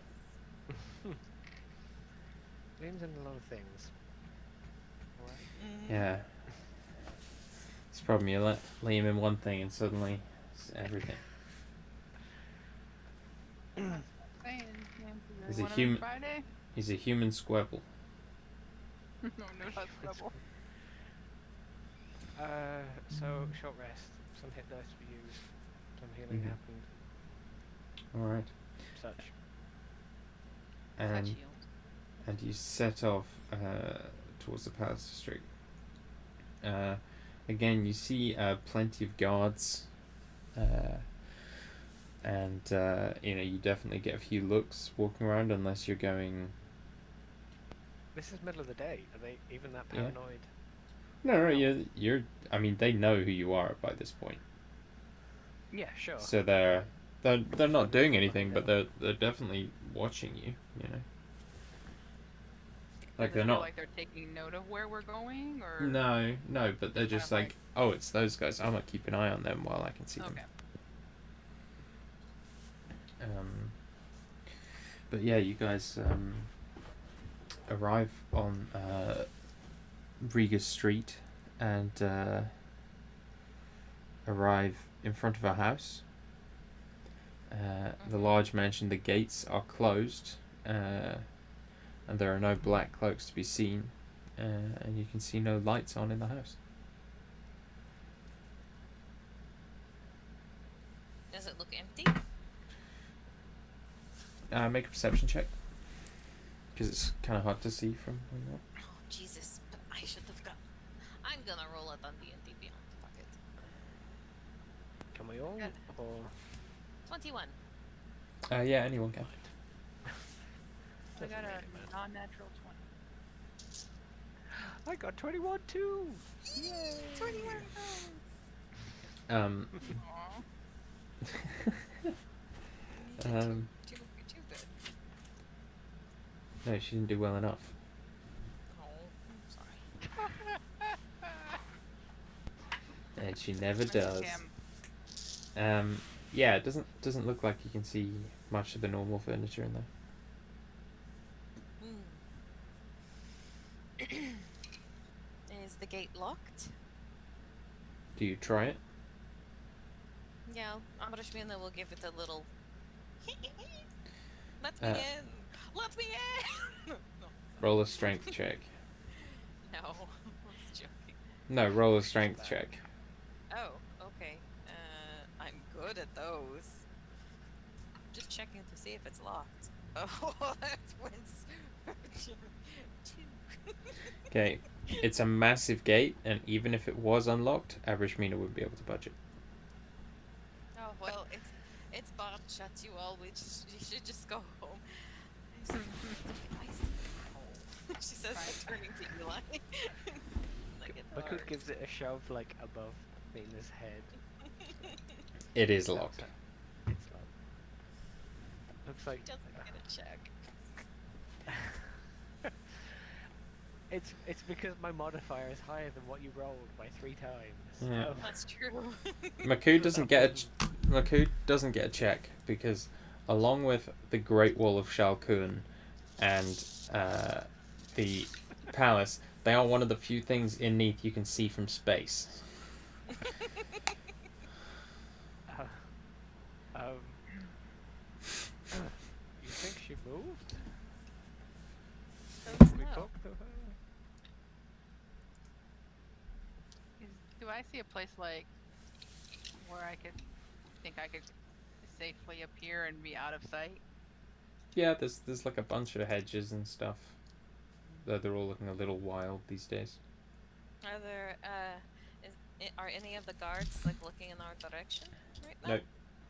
Thanks. Liam's in a lot of things. Alright. Mhm. Yeah. It's problem you let Liam in one thing and suddenly it's everything. Saying, Is it everyone on human- Friday? He's a human squabble. No, not trouble. So short rest. Some hit dice were used. Some healing Mhm. happened. All right. Such. And Shield. and you set off towards the Palace District. Again, you see plenty of guards, and you definitely get a few looks walking around, unless you're going. This is middle of the day. Are they even that Yeah. paranoid? No, you're. I mean, they know who you are by this point, Yeah, sure. so they're not doing anything, but they're definitely watching you. You know. Like Does it they're feel not. like they're taking note of where we're going, or No, but they're just Kinda like, oh, it's those guys. I'm gonna keep an eye on them while I can see them. Okay. But yeah, you guys arrive on Riga Street and arrive in front of a house. The large mansion, the gates are closed, and there are no black cloaks to be seen, and you can see no lights on in the house. Does it look empty? Make a perception check, because it's kind of hard to see from where you are. Oh Jesus! But I should have got. I'm gonna roll it on D&D Beyond. Fuck it. Can we all? Yeah. Or 21. Yeah, anyone can. I Doesn't got a really matter. non-natural 20. I got 21 too. Yay! 21. Um, Too um, good. no, she didn't do well enough. Oh, I'm sorry. And she never Where's does. Tim? Yeah, it doesn't look like you can see much of the normal furniture in there. Is the gate locked? Do you try it? Yeah, Amrashmina will give it a little. Let me Uh, in! Let me in! No, Roll a strength check. no, I was joking. No, roll a strength check. Oh, okay. I'm good at those. Just checking to see if it's locked. Oh, that went two. Okay, it's a massive gate, and even if it was unlocked, average Mina would be able to budge it. Oh well, it's barred shut. You all, you should just go home. She says, turning to Eli. Like it's Makut barred. gives it a shove like above Mina's head. It is locked. It's locked. Looks like Doesn't get a check. it's because my modifier is higher than what you rolled by 3 times. Yeah. That's true. Maku doesn't get Maku doesn't get a check because, along with the Great Wall of Shalkun and the palace, they are one of the few things in Neath you can see from space. You think she moved? Don't We know. talked to her. Do I see a place like where I could safely appear and be out of sight? Yeah, there's like a bunch of hedges and stuff. They're all looking a little wild these days. Are there are any of the guards like looking in our direction right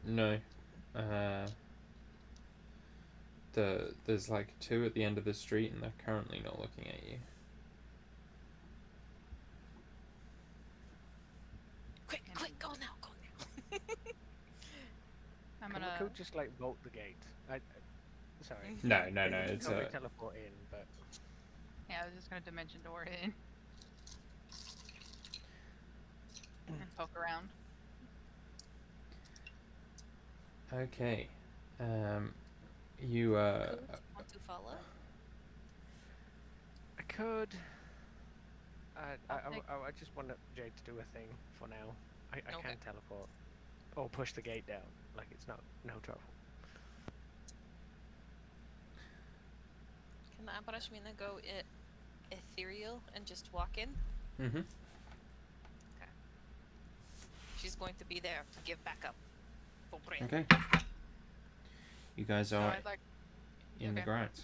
now? No. Uh, there's like two at the end of the street, and they're currently not looking at you. Quick, quick, go now, go now. I'm Can we gonna. could just like bolt the gate? Sorry. No. You It's can probably teleport in, but Yeah, I was just gonna dimension door it in. And poke around. okay. You Could want to follow? I could. I'll take- I just want Jade to do a thing for now. I Okay. can teleport. Or push the gate down. Like, it's no trouble. Can Abrashmina go ethereal and just walk in? Mm-hmm. She's going to be there to give backup for Bryn. Okay. You guys So are I'd like. in the okay. grounds.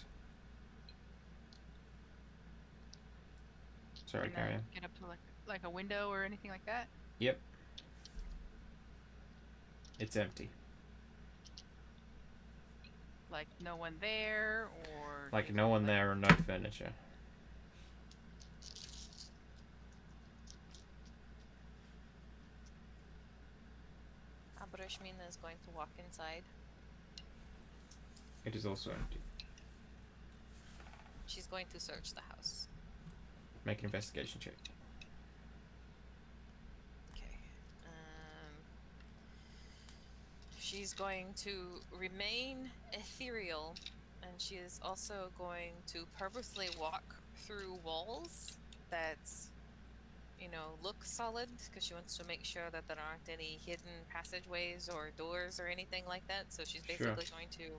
Sorry, Can carry I on. get up to like a window or anything like that? Yep. It's empty. Like no one there, or Like is no it, one like- there and no furniture. Abrashmina is going to walk inside. It is also empty. She's going to search the house. Make an investigation check. Okay. She's going to remain ethereal, and she is also going to purposely walk through walls that, look solid, because she wants to make sure that there aren't any hidden passageways or doors or anything like that. So she's Sure. basically going to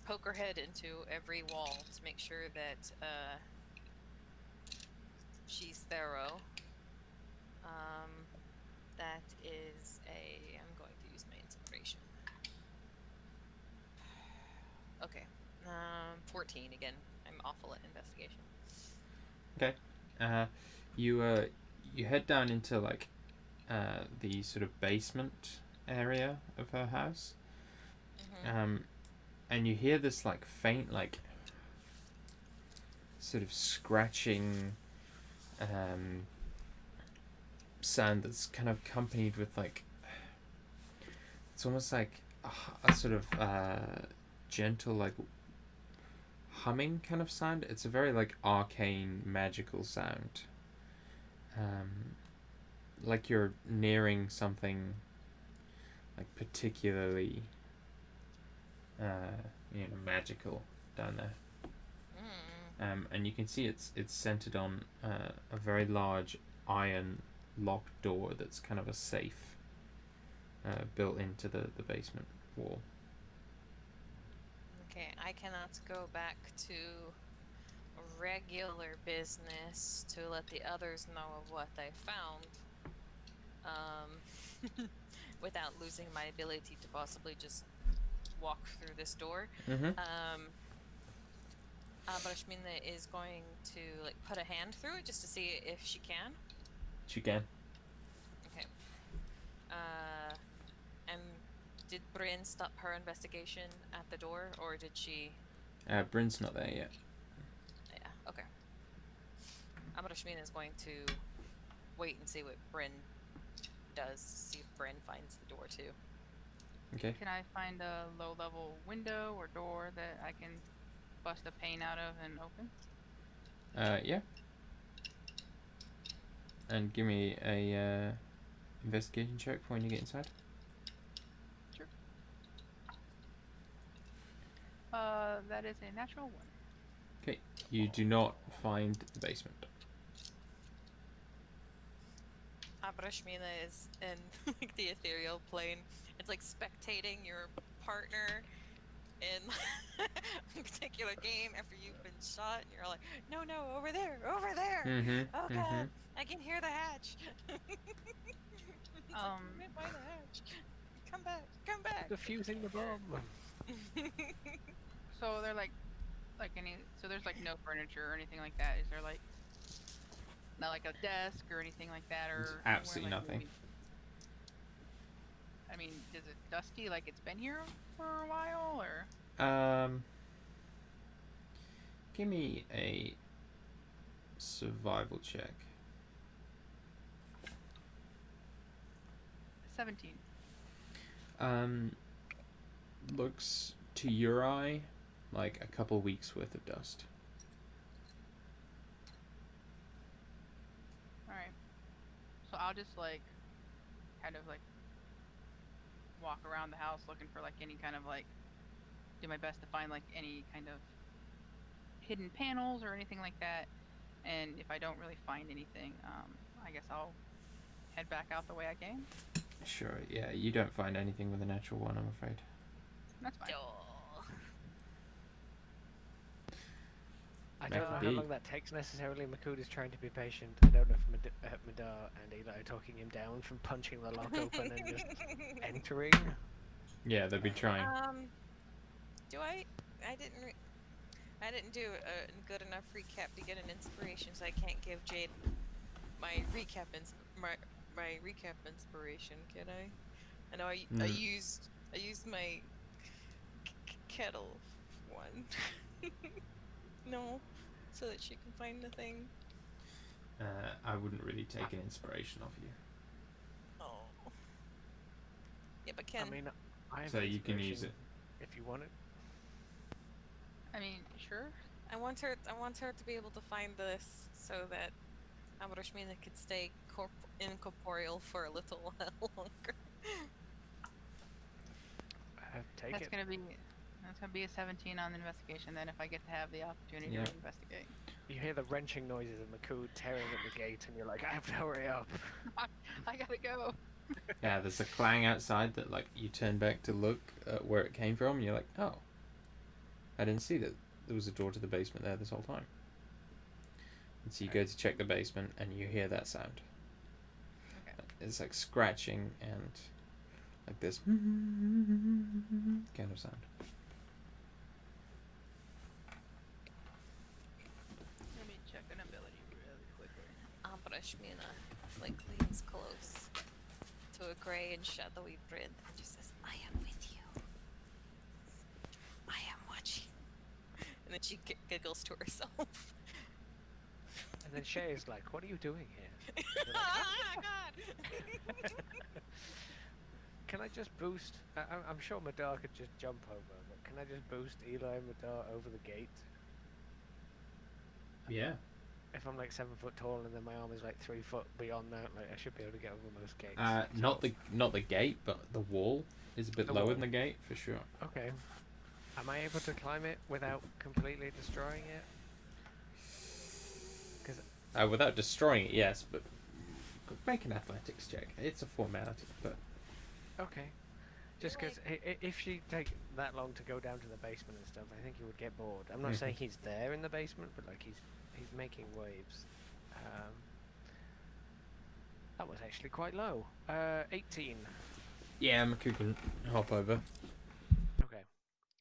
poke her head into every wall to make sure that she's thorough. That is I'm going to use my inspiration. Okay. 14 again. I'm awful at investigation. Okay. You head down into like the sort of basement area of her house. Mm-hmm. And you hear this like faint like sort of scratching sound that's kind of accompanied with like it's almost like a sort of gentle like humming kind of sound. It's a very like arcane magical sound, like you're nearing something like particularly magical down there. And you can see it's centered on a very large iron locked door that's kind of a safe built into the basement wall. Okay, I cannot go back to regular business to let the others know of what I found. Without losing my ability to possibly just walk through this door. Mm-hmm. Abrashmina is going to like put a hand through it just to see if she can. She can. Okay. And did Bryn stop her investigation at the door, or did she? Bryn's not there yet. Yeah. Okay. Abrashmina is going to wait and see what Bryn does. See if Bryn finds the door too. Okay. Can I find a low-level window or door that I can bust a pane out of and open? Yeah. And give me a investigation check for when you get inside. Sure. That is a natural one. Okay. You do not find the basement. Abrashmina is in like the ethereal plane. It's like spectating your partner in a particular game after you've been shot, and you're like, no, over there. Mm-hmm. Oh god, I can hear the hatch. It's like, Um, right by the hatch. Come back! Come back! Defusing the bomb. So they're like any. So there's like no furniture or anything like that. Is there like not like a desk or anything like that, There's or absolutely anywhere, like, nothing. maybe- I mean, is it dusty? Like it's been here for a while, or Give me a survival check. 17? Looks to your eye like a couple weeks worth of dust. All right. So I'll just like kind of like walk around the house looking for like any kind of like do my best to find like any kind of hidden panels or anything like that. And if I don't really find anything, I guess I'll head back out the way I came. Sure, yeah, you don't find anything with a natural one, I'm afraid. That's fine. Oh. I Might don't know be. how long that takes necessarily. Makuda's trying to be patient. I don't know if Madar and Eli are talking him down from punching the lock open and just entering. Yeah, they'll be trying. Do I? I didn't do a good enough recap to get an inspiration, so I can't give Jade my recap my recap inspiration, can I? I know I used my kettle one. No, so that she can find the thing. I wouldn't really take an inspiration off you. Oh. Yeah, but Ken. I mean, I have So you can use inspiration it. if you want it. I mean, sure. I want her to be able to find this so that Abrashmina could stay incorporeal for a little while longer. Take That's it. gonna be a 17 on the investigation. Then, if I get to have the opportunity Yeah. to investigate, You hear the wrenching noises of Makud tearing at the gate, and you're like, I have to hurry up. I gotta go. Yeah, there's a clang outside that, like, you turn back to look at where it came from, and you're like, oh, I didn't see that there was a door to the basement there this whole time. And so you go to check the basement, and you hear that sound. Okay. It's like scratching and like this kind of sound. Let me check an ability really quickly. Abrashmina leans close to a grey and shadowy grid and just says, I am with you. I am watching. And then she giggles to herself. And then Shay is like, what are you doing here? You're like, Oh my god! Can I just boost? I'm sure Madar could just jump over, but can I just boost Eli and Madar over the gate? Yeah. If I'm like 7 foot tall and then my arm is like 3 foot beyond that, like I should be able to get over most gates. Not the gate, but the wall is a bit The lower wall. than the gate for sure. Okay. Am I able to climb it without completely destroying it? Without destroying it, yes, but make an athletics check. It's a formality, but Okay. Just because if she take that long to go down to the basement and stuff, I think he would get bored. I'm not saying he's there in the basement, but like he's making waves. That was actually quite low. 18. yeah, Maku can hop over. Okay.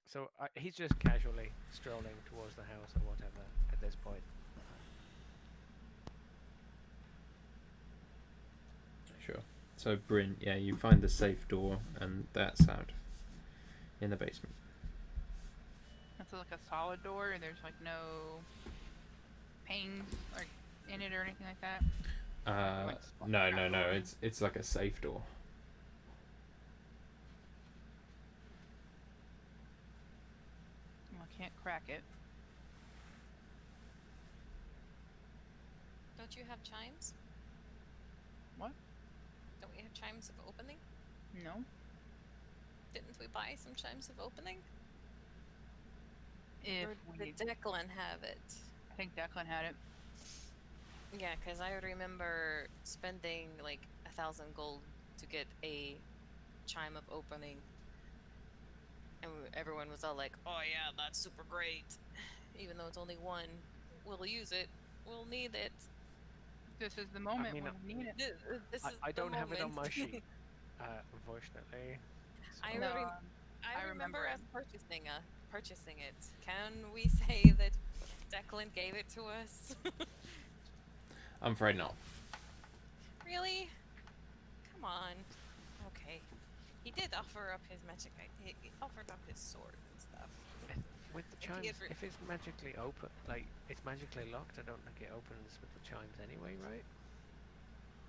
So he's just casually strolling towards the house or whatever at this point. Sure. So Bryn, yeah, you find the safe door and that sound in the basement. That's like a solid door, and there's like no panes like in it or anything like that. No. It's like a safe door. Well, I can't crack it. Don't you have chimes? What? Don't we have chimes of opening? No. Didn't we buy some chimes of opening? If Or we, did Declan have it? I think Declan had it. Yeah, because I remember spending like 1,000 gold to get a chime of opening. And everyone was all like, oh yeah, that's super great. Even though it's only one, we'll use it. We'll need it. This is the moment mean, when we need it. This is I the don't have it on moment. my sheet, unfortunately. I, No, rem- I remember remember us purchasing it. Can we say that Declan gave it to us? I'm afraid not. Really? Come on. Okay. He did offer up his magic. He offered up his sword and stuff. With the If he chimes, had re- if it's magically open, like it's magically locked, I don't think it opens with the chimes anyway, right?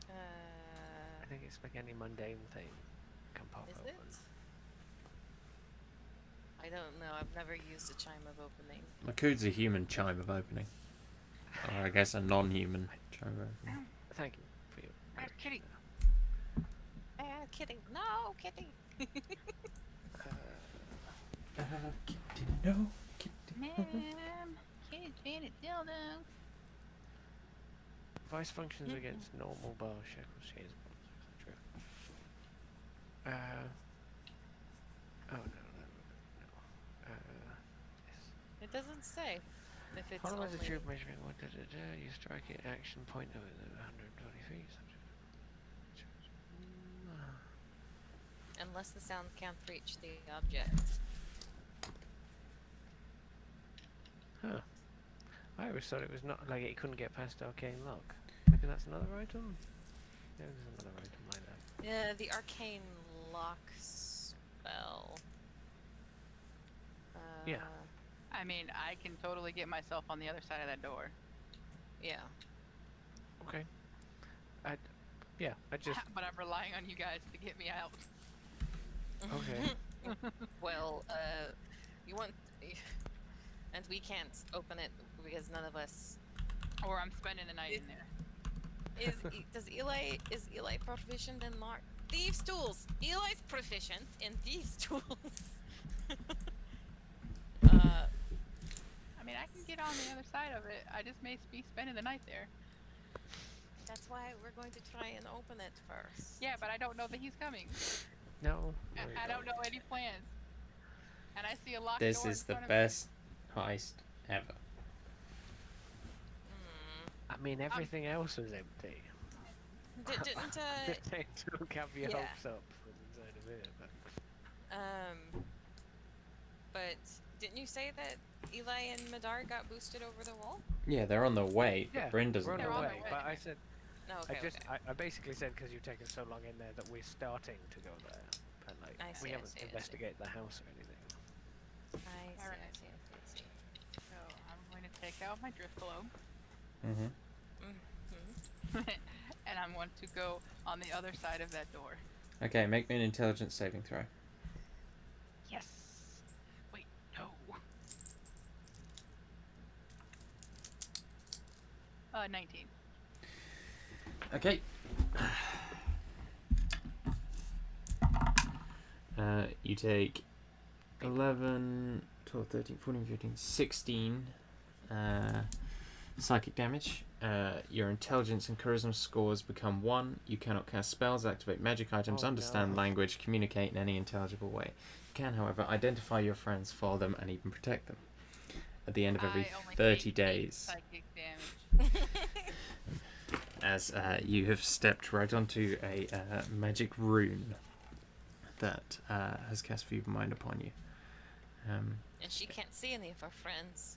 I think it's like any mundane thing can pop Is open. it? I don't know. I've never used a chime of opening. Makude's a human chime of opening. Or I guess a non-human chime of opening. Thank you for your Kitty. Kitty. No, Kitty. Kitty, no, kitty. Man, kitty's being a dildo. Vice functions against normal bar shackles, chains, etc. Oh no. Yes. It doesn't say if it's Follow only... the troop measuring what you strike it action point over 120 feet. Unless the sound can't reach the object. Huh. I always thought it was not like it couldn't get past arcane lock. Maybe that's another item? Yeah, there's another item like that. Yeah, the arcane lock spell. Yeah. I mean, I can totally get myself on the other side of that door. Yeah. Okay. I just But I'm relying on you guys to get me out. okay. Well, you want... And we can't open it because none of us... Or I'm spending the night in there. Is Eli proficient in thieves' tools? Eli's proficient in thieves' tools. I mean, I can get on the other side of it. I just may be spending the night there. That's why we're going to try and open it first. Yeah, but I don't know that he's coming. No. I don't know any plans. And I see a locked This door is in the front of best heist ever. I mean, everything else was empty. Didn't Don't have your yeah. hopes up from inside of here, but but didn't you say that Eli and Madar got boosted over the wall? Yeah, they're on their way, but yeah, Bryn doesn't we're on know our They're way. on their But way. I said, No, okay. I basically said because you've taken so long in there that we're starting to go there, and like I see, we I haven't see, I see. investigated the house or anything. I Alright. see. So I'm going to take out my drift globe. Mm-hmm. And I'm going to go on the other side of that door. Okay, make me an intelligence saving throw. Yes. Wait, no. 19. Okay. You take 11, 12, 13, 14, 15, 16 psychic damage. Your intelligence and charisma scores become 1. You cannot cast spells, activate magic items, Oh, understand no. language, communicate in any intelligible way. You can, however, identify your friends, follow them, and even protect them. At the end of every I only 30 take 8 days, psychic damage. as you have stepped right onto a magic rune that has cast Feeble Mind upon you. And she can't see any of her friends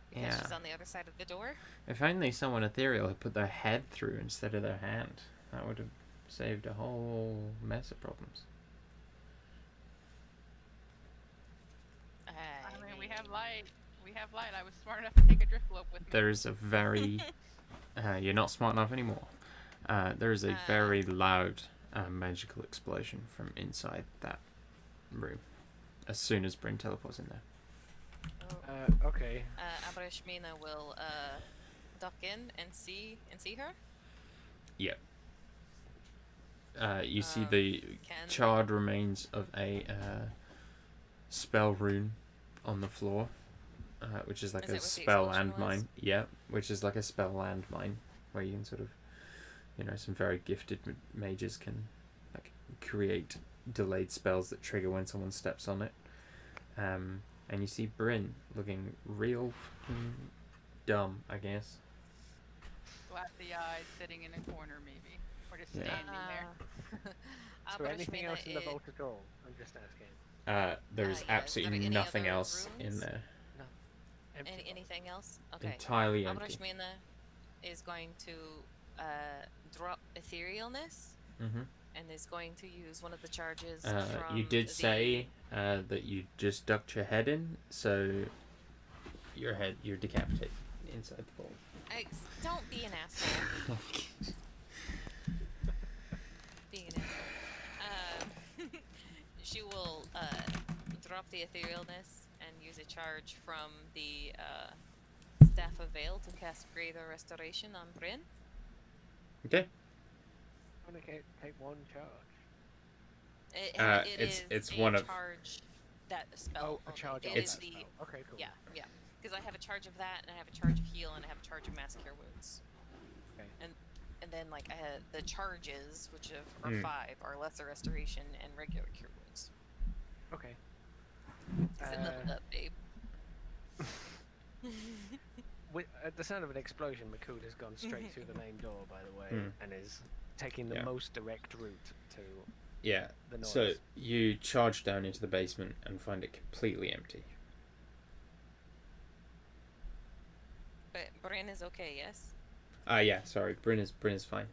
because Yeah. she's on the other side of the door. If only someone ethereal had put their head through instead of their hand, that would have saved a whole mess of problems. I mean, we have light. We have light. I was smart enough to take a drift globe with me. There is a very... you're not smart enough anymore. There is a very loud magical explosion from inside that room as soon as Bryn teleports in there. Okay. Abrashmina will duck in and see her. Yep. You see Um, the Can charred remains of a spell rune on the floor, which is like Is a that what the spell explosion was? landmine. Yeah, which is like a spell landmine where you can sort of, some very gifted mages can like create delayed spells that trigger when someone steps on it. And you see Bryn looking real dumb, I guess. Glassy eyes, sitting in a corner, maybe. Or just Yeah. standing there. Is there anything else in the vault at all? I'm just asking. There is yeah, is there absolutely any nothing other else in rooms? there. No. Empty vault. Anything else? Okay. Entirely empty. Abrashmina is going to drop etherealness Mm-hmm. and is going to use one of the charges from You did the... say that you just ducked your head in, so you're decapitated inside the vault. Don't be an asshole. Being an asshole. She will drop the etherealness and use a charge from the Staff of Veil to cast Greater Restoration on Bryn. Okay. I'm gonna take one charge. It's a one of charge that spell. a only. charge. It of is that the spell. Okay, cool. yeah. Because I have a charge of that, and I have a charge of heal, and I have a charge of mass cure wounds. Okay. And then like I had the charges, which are 5, are lesser restoration and regular cure wounds. Okay. Is it leveled up, babe? At the sound of an explosion, Makud has gone straight through the main door, by the way, and is taking the most direct route to Yeah. the noise. So you charge down into the basement and find it completely empty. But Bryn is okay, yes? Yeah, sorry. Bryn is fine.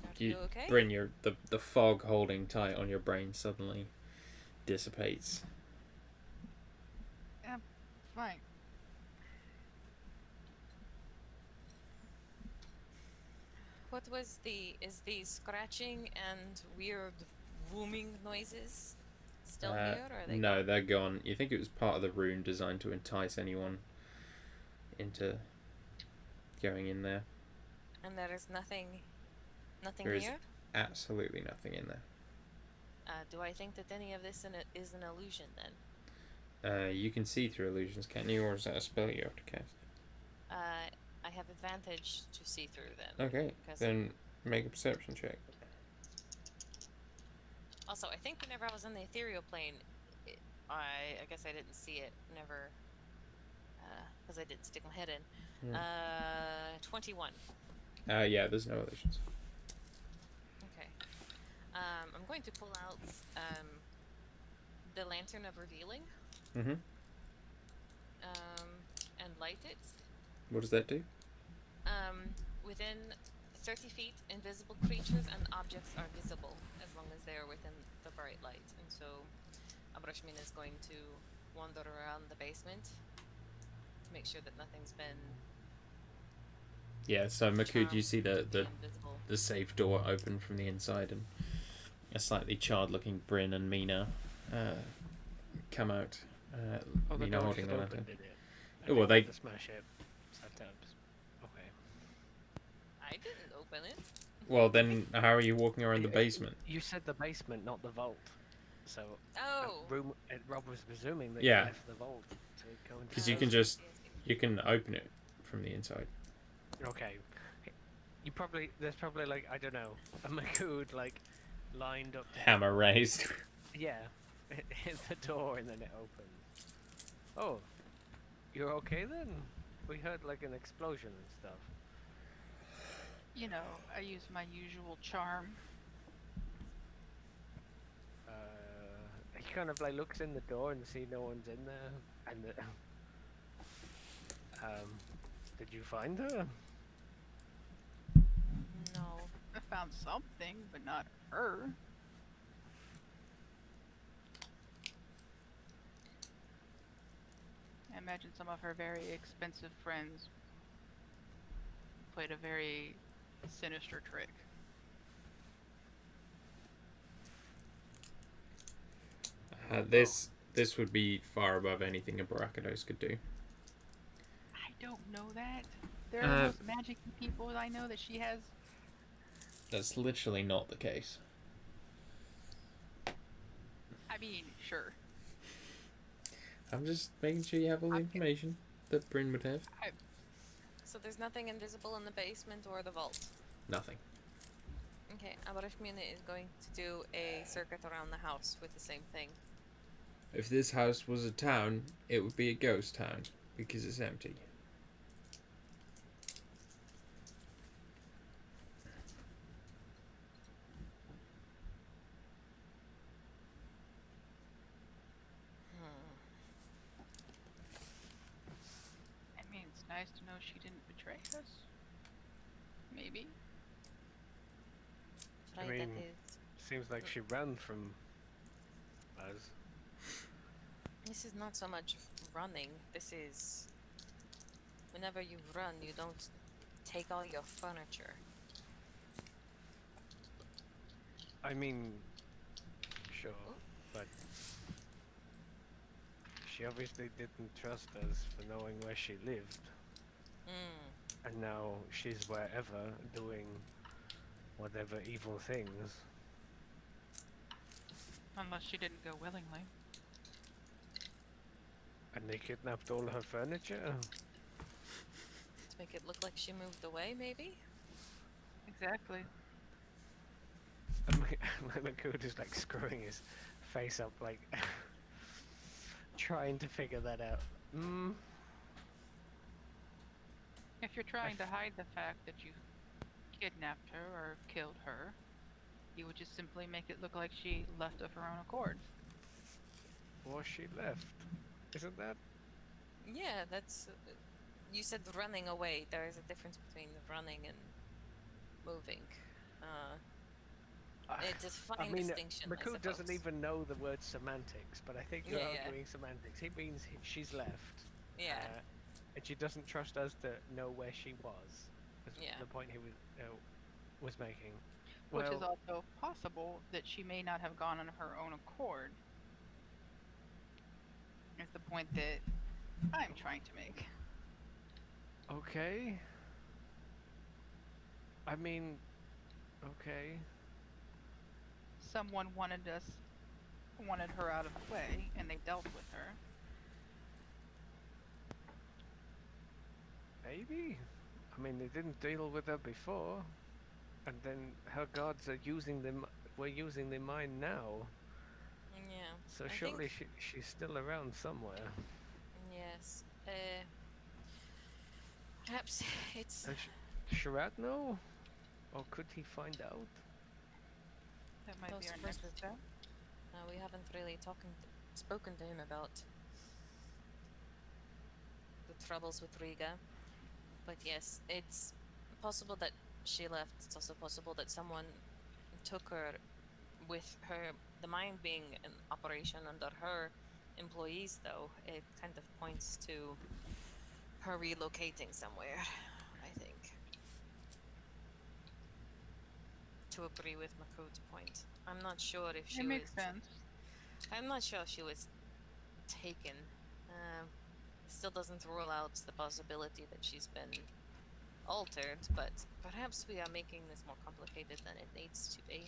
Are you okay? Bryn, the fog holding tight on your brain suddenly dissipates. Yeah, fine. What was is the scratching and weird booming noises still here, or are they No, gone? they're gone. You think it was part of the rune designed to entice anyone into going in there. And there is nothing There is here? absolutely nothing in there. Do I think that any of this is an illusion then? You can see through illusions, can't you? Or is that a spell you have to cast? I have advantage to see through them. Okay, then make a perception check. Also, I think whenever I was in the ethereal plane, I guess I didn't see it. Never, because I didn't stick my head in. 21. Yeah, there's no illusions. Okay. I'm going to pull out the Lantern of Revealing. Mm-hmm. And light it. What does that do? Within 30 feet, invisible creatures and objects are visible as long as they are within the bright light. And so Abrashmin is going to wander around the basement to make sure that nothing's been Yeah, so Makud, you see the invisible. the safe door open from the inside, and a slightly charred-looking Bryn and Mina come out. The Mina door holding just the opened, lantern. did it? Oh, well, they- to smash it. Setups. Okay. I didn't open it. Well, then how are you walking around the basement? You said the basement, not the vault. So Oh. Rob was presuming that Yeah. you left the vault to go into. Because the you can basement. you can open it from the inside. Okay. There's probably like, I don't know, a Makud like lined up. Hammer raised. Yeah. It hits the door and then it opens. Oh, you're okay then? We heard like an explosion and stuff. You know, I use my usual charm. He kind of like looks in the door and see no one's in there, and did you find her? No. I found something, but not her. I imagine some of her very expensive friends played a very sinister trick. This would be far above anything a Barakados could do. I don't know that. There are the most magic people I know that she has. That's literally not the case. I mean, sure. I'm just making sure you have all the information that Bryn would have. So there's nothing invisible in the basement or the vault. Nothing. Okay, Abrashmin is going to do a circuit around the house with the same thing. If this house was a town, it would be a ghost town because it's empty. nice to know she didn't betray us. Maybe. I Right, that mean, is. seems like she ran from us. This is not so much running. This is. Whenever you run, you don't take all your furniture. I mean, sure, Oh. but she obviously didn't trust us for knowing where she lived, Mm. and now she's wherever doing whatever evil things. Unless she didn't go willingly. And they kidnapped all her furniture? To make it look like she moved away, maybe? Exactly. And Makood is like screwing his face up, like trying to figure that out. If you're trying to hide the fact that you kidnapped her or killed her, you would just simply make it look like she left of her own accord. Or she left. Isn't that? Yeah, that's. You said running away. There is a difference between running and moving. It's a I fine mean, distinction, I Makood doesn't suppose. even know the word semantics, but I think you're Yeah, yeah. arguing semantics. He means she's left. Yeah. And she doesn't trust us to know where she was. Is Yeah. the point he was making. Which is Well, also possible that she may not have gone on her own accord. Is the point that I'm trying to make. okay. I mean, okay. Someone wanted her out of the way, and they dealt with her. Maybe. I mean, they didn't deal with her before, and then her gods are using them. We're using their mind now. Yeah. So I surely think, she's still around somewhere. yes. Perhaps it's. Does Sharad know? Or could he find out? That might be Those our first next step. We haven't really spoken to him about the troubles with Riga. But yes, it's possible that she left. It's also possible that someone took her with her. The mine being an operation under her employees, though, it kind of points to her relocating somewhere, I think. To agree with Makood's point. I'm not sure if she It makes was. sense. I'm not sure if she was taken. Still doesn't rule out the possibility that she's been altered, but perhaps we are making this more complicated than it needs to be.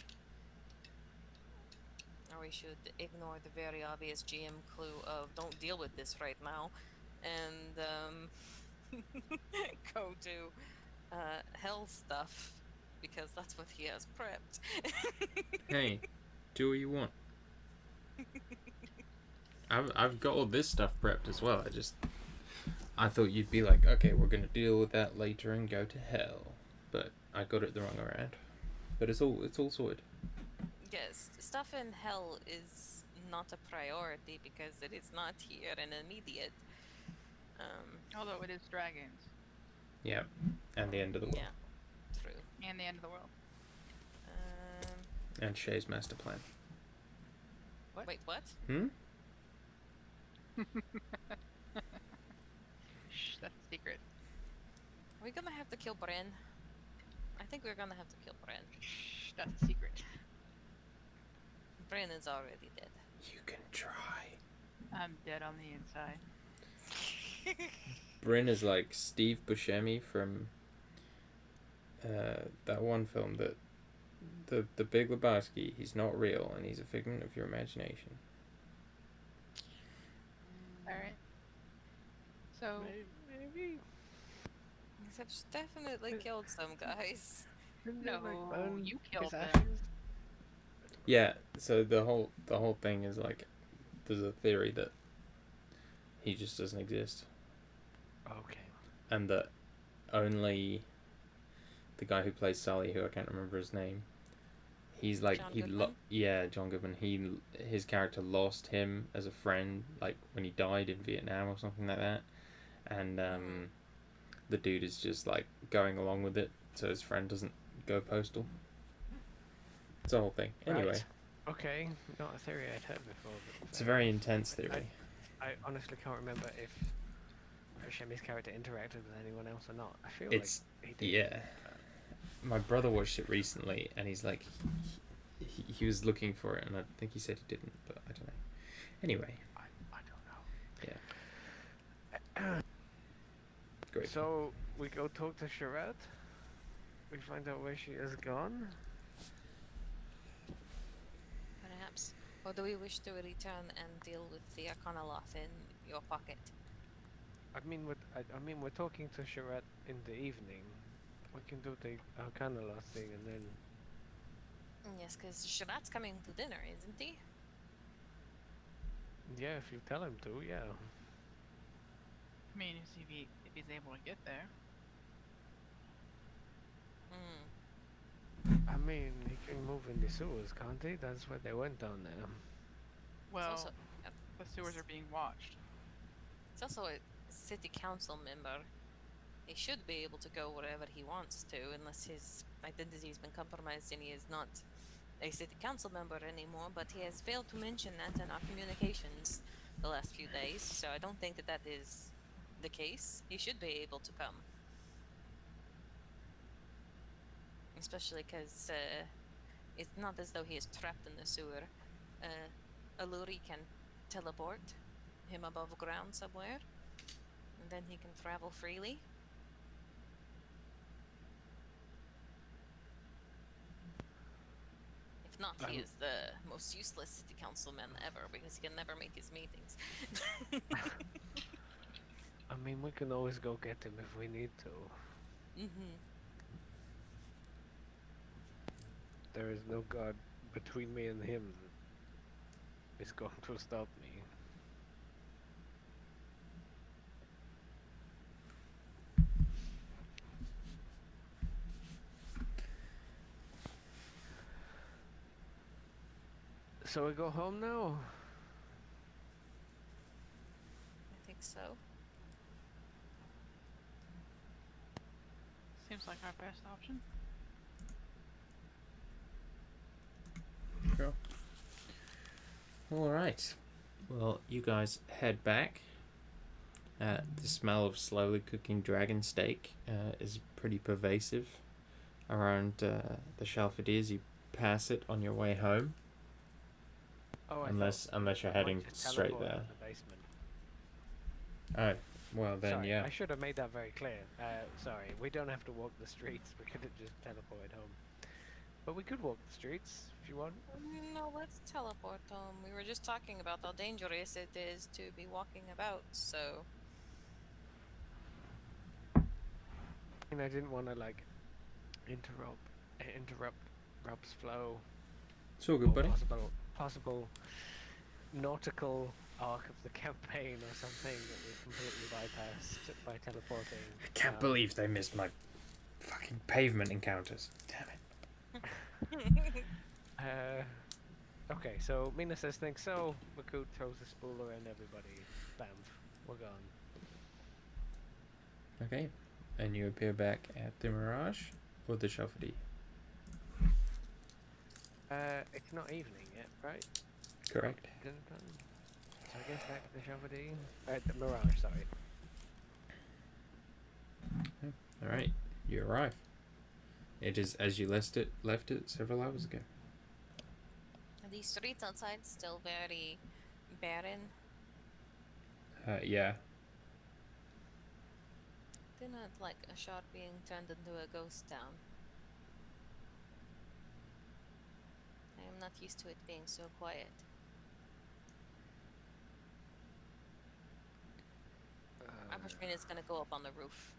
Or we should ignore the very obvious GM clue of don't deal with this right now and go to hell stuff because that's what he has prepped. Hey, do what you want. I've got all this stuff prepped as well. I thought you'd be like, okay, we're gonna deal with that later and go to hell, but I got it the wrong way around. But it's all sorted. Yes, stuff in hell is not a priority because it is not here and immediate. Although it is dragons. Yeah, and the end of the world. Yeah, true. And the end of the world. And Shay's master plan. What? Wait, what? Shh, that's a secret. Are we gonna have to kill Bren? I think we're gonna have to kill Bren. Shh, that's a secret. Bren is already dead. You can try. I'm dead on the inside. Bryn is like Steve Buscemi from that one film that the Big Lebowski. He's not real and he's a figment of your imagination. Alright. So, Maybe. Except she definitely killed some guys. no, you killed his them. ashes? Yeah. So the whole thing is like, there's a theory that he just doesn't exist, Okay. and that only the guy who plays Sully, who I can't remember his name, he's like John Goodman? John Goodman. His character lost him as a friend, like when he died in Vietnam or something like that, and the dude is just like going along with it so his friend doesn't go postal. It's a whole thing. Anyway, Right. Okay, not a theory I'd heard before. But it's a very intense theory. I honestly can't remember if Shemi's character interacted with anyone else or not. I feel It's like he did. yeah. My brother watched it recently, and he's like, he was looking for it, and I think he said he didn't, but I don't know. Anyway, I don't know. Yeah. Great. So we go talk to Charette. We find out where she is gone. Perhaps. Or do we wish to return and deal with the Arcanoloth in your pocket? I mean, we're talking to Charette in the evening. We can do the Arcanoloth thing and then. Yes, because Sharat's coming to dinner, isn't he? Yeah, if you tell him to, yeah. I mean, if he's able to get there. I mean, he can move in the sewers, can't he? That's where they went down there. Well, also, the sewers are being watched. It's also a city council member. He should be able to go wherever he wants to, unless his identity has been compromised and he is not a city council member anymore. But he has failed to mention that in our communications the last few days, so I don't think that is the case. He should be able to come. Especially because it's not as though he is trapped in the sewer. Aluri can teleport him above ground somewhere, and then he can travel freely. If not, he is the most useless city councilman ever because he can never make his meetings. I mean, we can always go get him if we need to. There is no god between me and him that is going to stop me. So we go home now? I think so. Seems like our best option. Sure. Alright. Well, you guys head back. The smell of slowly cooking dragon steak is pretty pervasive around the Shalfadirs. You pass it on your way home. Oh, unless you're heading straight there. The basement. Alright. Well then, sorry, yeah. I should have made that very clear. Sorry, we don't have to walk the streets. We could have just teleported home. But we could walk the streets if you want. No, let's teleport home. We were just talking about how dangerous it is to be walking about, so. And I didn't want to like interrupt Rob's flow. It's all good, buddy. Possible nautical arc of the campaign or something that we completely bypassed by teleporting. I can't believe they missed my fucking pavement encounters. Damn it. Okay, so Mina says think so. Makut throws the spooler and everybody. Bam. We're gone. Okay. And you appear back at the Mirage or the Shalfadi? It's not evening yet, right? Correct. So I guess back at the Shalfadi. The Mirage, sorry. Alright, you arrive. It is as you left it several hours ago. Are these streets outside still very barren? Yeah. They're not like a shot being turned into a ghost town. I am not used to it being so quiet. Abershmina's gonna go up on the roof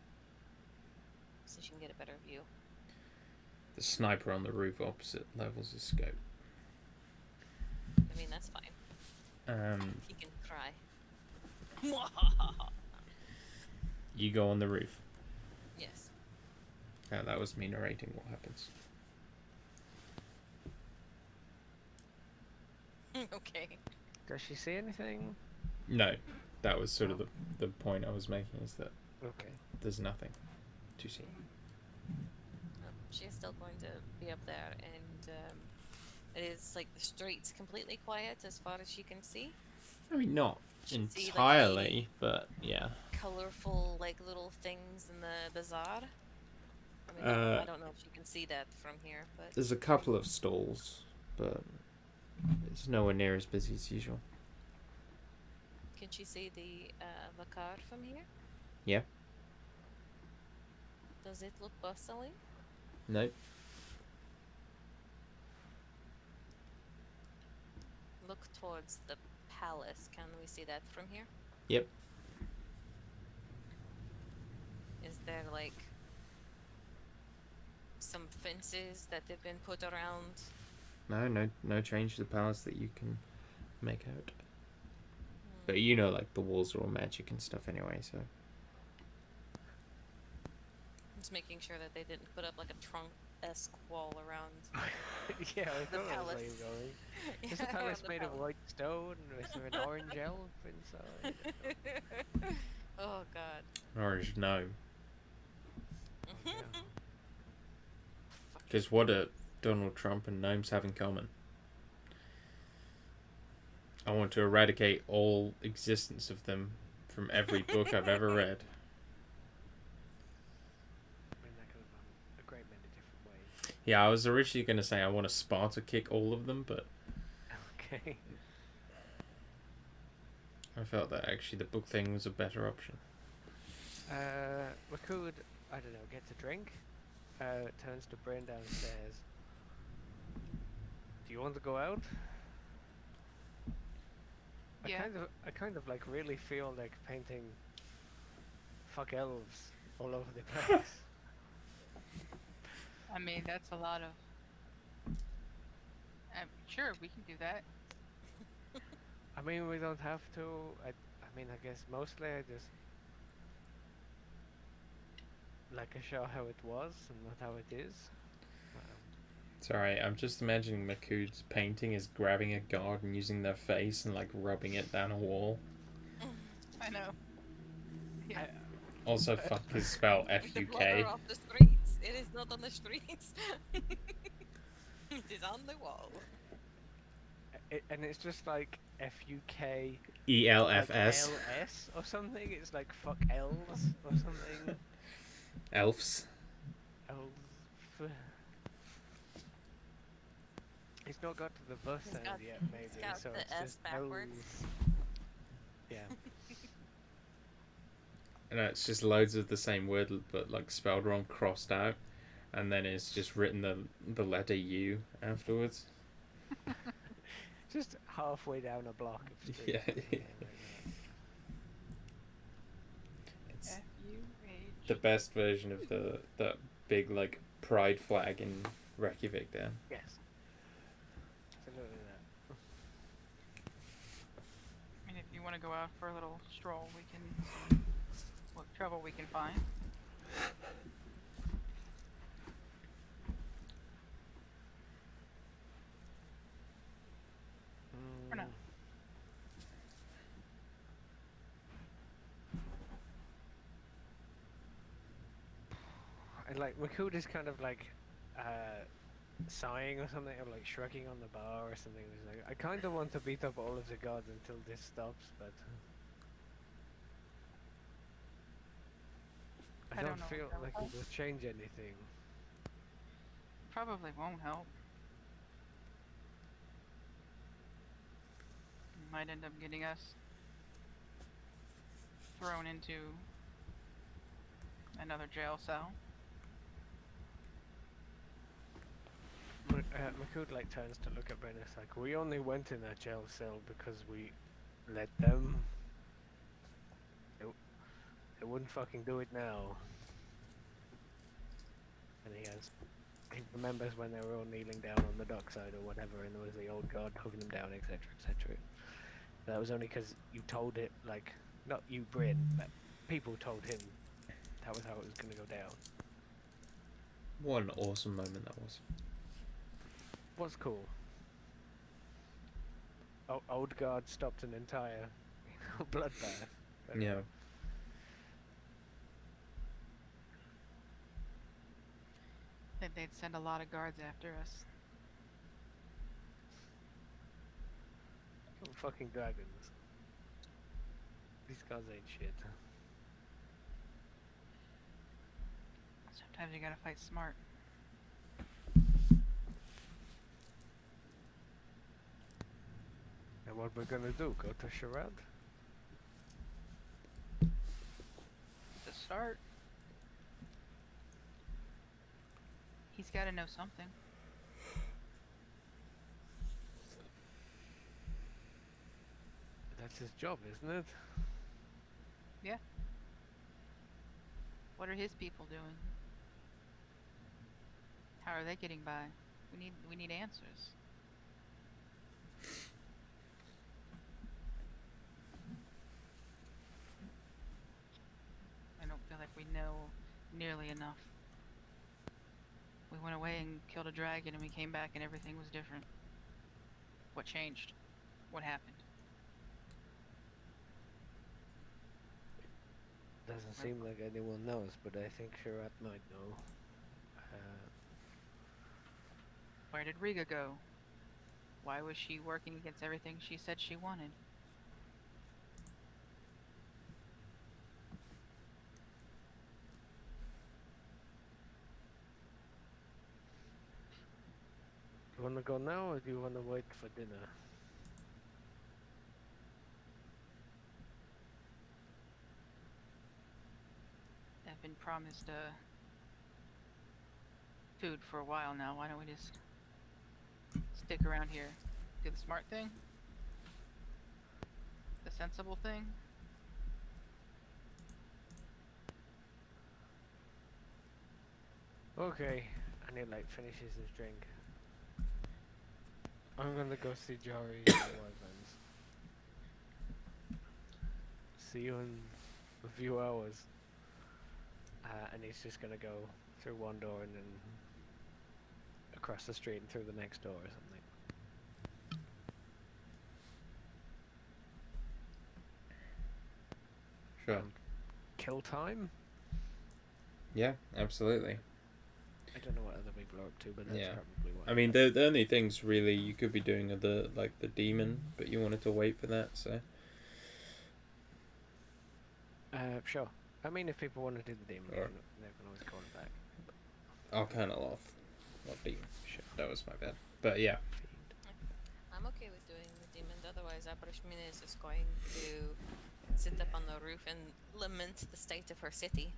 so she can get a better view. The sniper on the roof opposite levels his scope. I mean, that's fine. He can cry. You go on the roof. Yes. That was me narrating what happens. Okay. Does she see anything? No, that was sort of the point I was making, is that Okay. there's nothing. to see. She's still going to be up there, and it is like the street's completely quiet as far as she can see. I mean, not She see like entirely, but yeah. the colorful like little things in the bazaar. I mean, I don't know if you can see that from here, but There's a couple of stalls, but it's nowhere near as busy as usual. can she see the car from here? Yeah. Does it look bustling? Nope. Look towards the palace. Can we see that from here? Yep. Is there like some fences that have been put around? No change to the palace that you can make out. But you know, like the walls are all magic and stuff anyway, so. Just making sure that they didn't put up like a trunk-esque wall around. Yeah, I The thought I was palace. like going. Yeah, Is the around palace the made of palace. white stone? Is there an orange elf inside? Oh god. Orange gnome. Oh, yeah. Because what do Donald Trump and gnomes have in common? I want to eradicate all existence of them from every book I've ever read. I mean, that could have gone a great many different ways. Yeah, I was originally going to say I want to Sparta kick all of them, but Okay. I felt that actually the book thing was a better option. We could, I don't know, get a drink. Turns to Bryn downstairs. Do you want to go out? Yeah. I kind of like really feel like painting fuck elves all over the place. I mean, that's a lot of. Sure, we can do that. I mean, we don't have to. I mean, I guess mostly I just like to show how it was and not how it is. Sorry, I'm just imagining Makood's painting is grabbing a guard and using their face and like rubbing it down a wall. I know. Yeah. Also, fuck is spelled The F-U-K. blogger off the streets. It is not on the streets. It is on the wall. And it's just like F-U-K E-L-F-S. like L-S or something. It's like fuck elves or something. Elves. Elves. He's not got to the bus He's sound got- yet, he's maybe. got So the it's S just backwards. elves. Yeah. And it's just loads of the same word, but like spelled wrong, crossed out, and then it's just written the letter U afterwards. Just halfway down a block of street. Yeah. or something like that. It's F-U-H. the best version of that big like pride flag in Reykjavik there. Yes. Absolutely that. I mean, if you want to go out for a little stroll, we can see what trouble we can find. Or not. And like Makood is kind of like sighing or something, or like shrugging on the bar or something. He's like, I kind of want to beat up all of the gods until this stops, but I I don't don't know feel if that like will it will change anything. Probably won't help. Might end up getting us thrown into another jail cell. Makood like turns to look at Bryn. It's like, we only went in that jail cell because we let them. They wouldn't fucking do it now. And he remembers when they were all kneeling down on the dockside or whatever, and there was the old guard hugging them down, etc., etc. That was only because you told it, like, not you, Bryn, but people told him that was how it was going to go down. What an awesome moment that was. What's cool? Old guard stopped an entire bloodbath. Yeah. think they'd send a lot of guards after us. Some fucking dragons. These guys ain't shit. Sometimes you gotta fight smart. And what we're gonna do? Go to Sharad? To start, he's gotta know something. That's his job, isn't it? What are his people doing? How are they getting by? We need answers. I don't feel like we know nearly enough. We went away and killed a dragon and we came back and everything was different. What changed? What happened? Doesn't seem like anyone knows, but I think Sharad might know. Where did Riga go? Why was she working against everything she said she wanted? Do you wanna go now, or do you wanna wait for dinner? I've been promised food for a while now. Why don't we just stick around here? Do the smart thing? The sensible thing? Okay, and he like finishes his drink. I'm gonna go see Jari and the Wyverns. See you in a few hours. And he's just gonna go through one door and then across the street and through the next door or something. Sure. Kill time? Yeah, absolutely. I don't know what other people are up to, but that's Yeah. probably what. I mean, the only things really you could be doing are the demon, but you wanted to wait for that, so. Sure. I mean, if people want to do the demon, Sure. they can always call it back. I'll kind of off. Not demon. Sure. That was my bad. But yeah. I'm okay with doing the demon, otherwise Abrashmina is just going to sit up on the roof and lament the state of her city.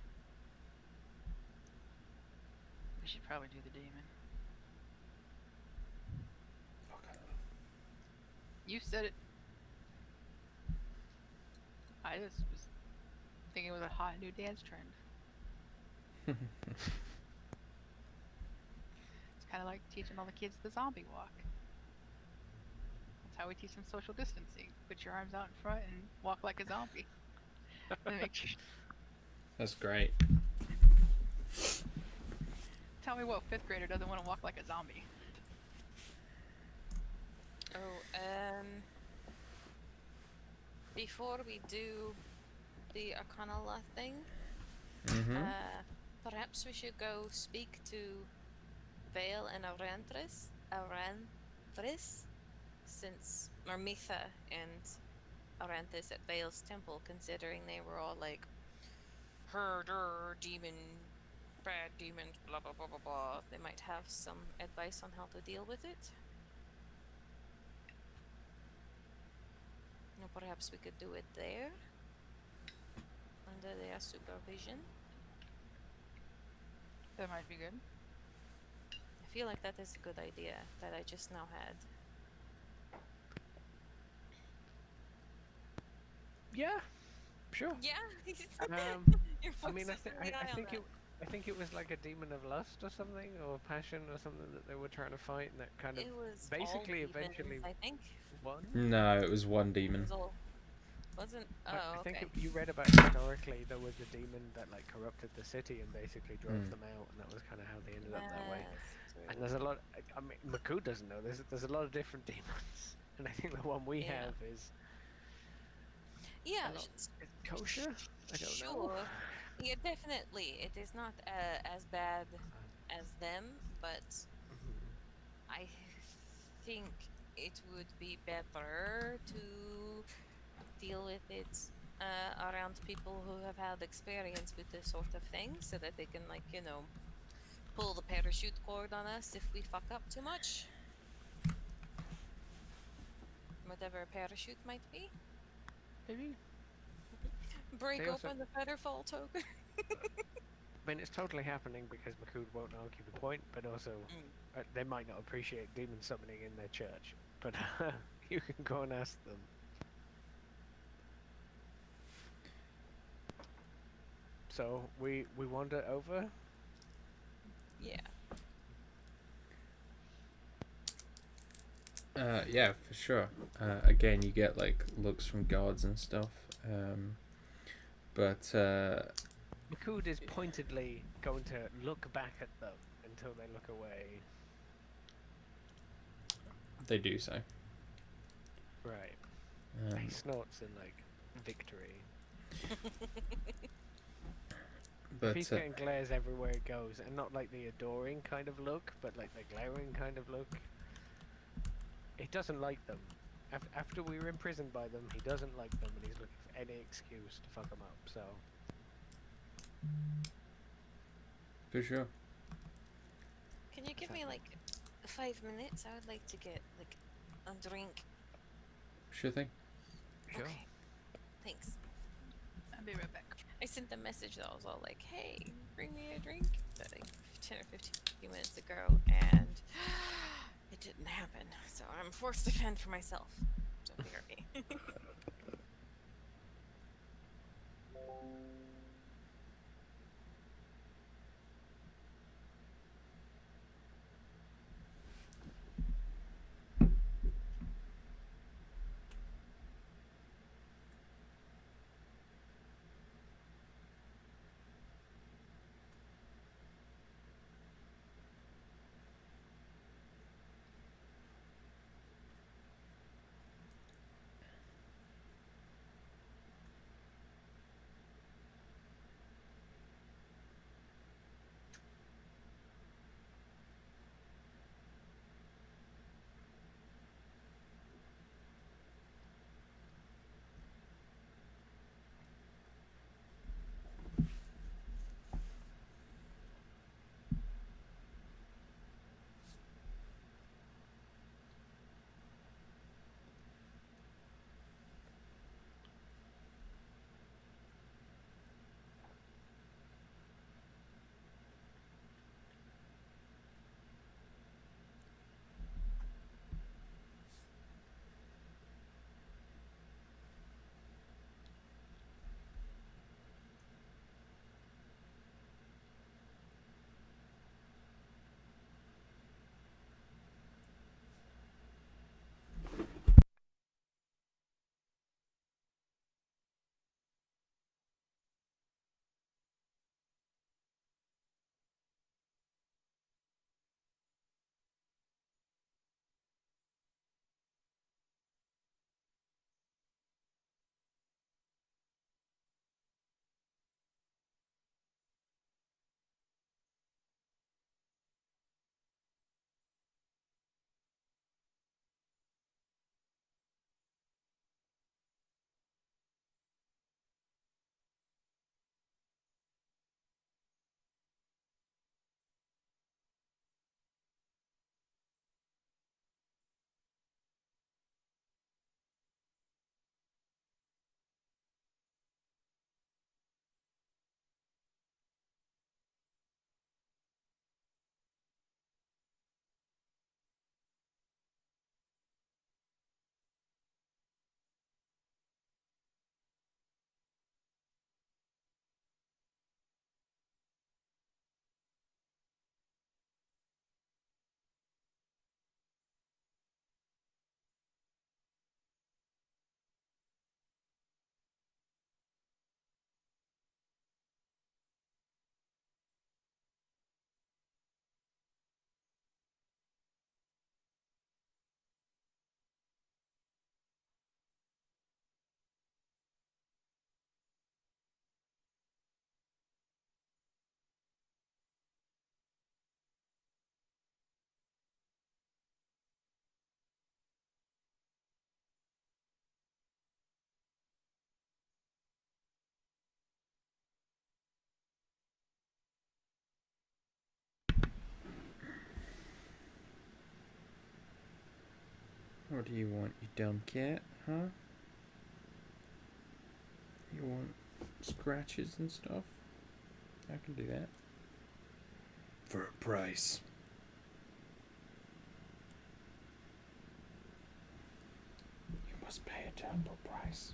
We should probably do the demon. You said it. I just was thinking it was a hot new dance trend. It's kind of like teaching all the kids the zombie walk. That's how we teach them social distancing. Put your arms out in front and walk like a zombie. And make sure- That's great. Tell me what 5th grader doesn't want to walk like a zombie. Oh, before we do the Arcana thing, Mm-hmm. perhaps we should go speak to Vale and Arantris, since Marmitha and Aranthis at Vale's temple, considering they were all like herder, demon, bad demons, blah blah blah blah blah. They might have some advice on how to deal with it. Or perhaps we could do it there, under their supervision. That might be good. I feel like that is a good idea that I just now had. Yeah. Sure. Yeah. You're I mean, focusing the eye on that. I think it was like a demon of lust or something, or passion or something that they were trying to fight, and that kind of It was basically all eventually demons, I think. won. No, it was one It demon. was all. Wasn't. Oh, I think okay. you read about historically there was a demon that like corrupted the city and basically drove them out, and that was kind of how they ended up that way. Yes, And true. there's a lot. I mean, Maku doesn't know. There's a lot of different demons, and I think the one we Yeah. have is Yeah. not- kosher. I don't know. Sure. Yeah, definitely. It is not as bad as them, but I think it would be better to deal with it around people who have had experience with this sort of thing, so that they can, like, pull the parachute cord on us if we fuck up too much. Whatever a parachute might be. Maybe. Break They also, open the Featherfall token. I mean, it's totally happening because Makud won't argue the point, but also Mm. they might not appreciate demon summoning in their church. But you can go and ask them. So we wander over. Yeah. Yeah, for sure. Again, you get like looks from guards and stuff. But Makud is pointedly going to look back at them until they look away. they do so. Right. He snorts in like victory. If he's But getting glares everywhere he goes, and not like the adoring kind of look, but like the glaring kind of look, he doesn't like them. After we were imprisoned by them, he doesn't like them, and he's looking for any excuse to fuck them up. So for sure. Can you give me happening? like 5 minutes? I would like to get like a drink. Sure thing. sure. Okay. Thanks. I'll be right back. I sent a message that was all like, "Hey, bring me a drink," like 10 or 15 minutes ago, and it didn't happen. So I'm forced to fend for myself. So hear me. What do you want, you dumb cat? Huh? You want scratches and stuff? I can do that. For a price. You must pay a terrible price.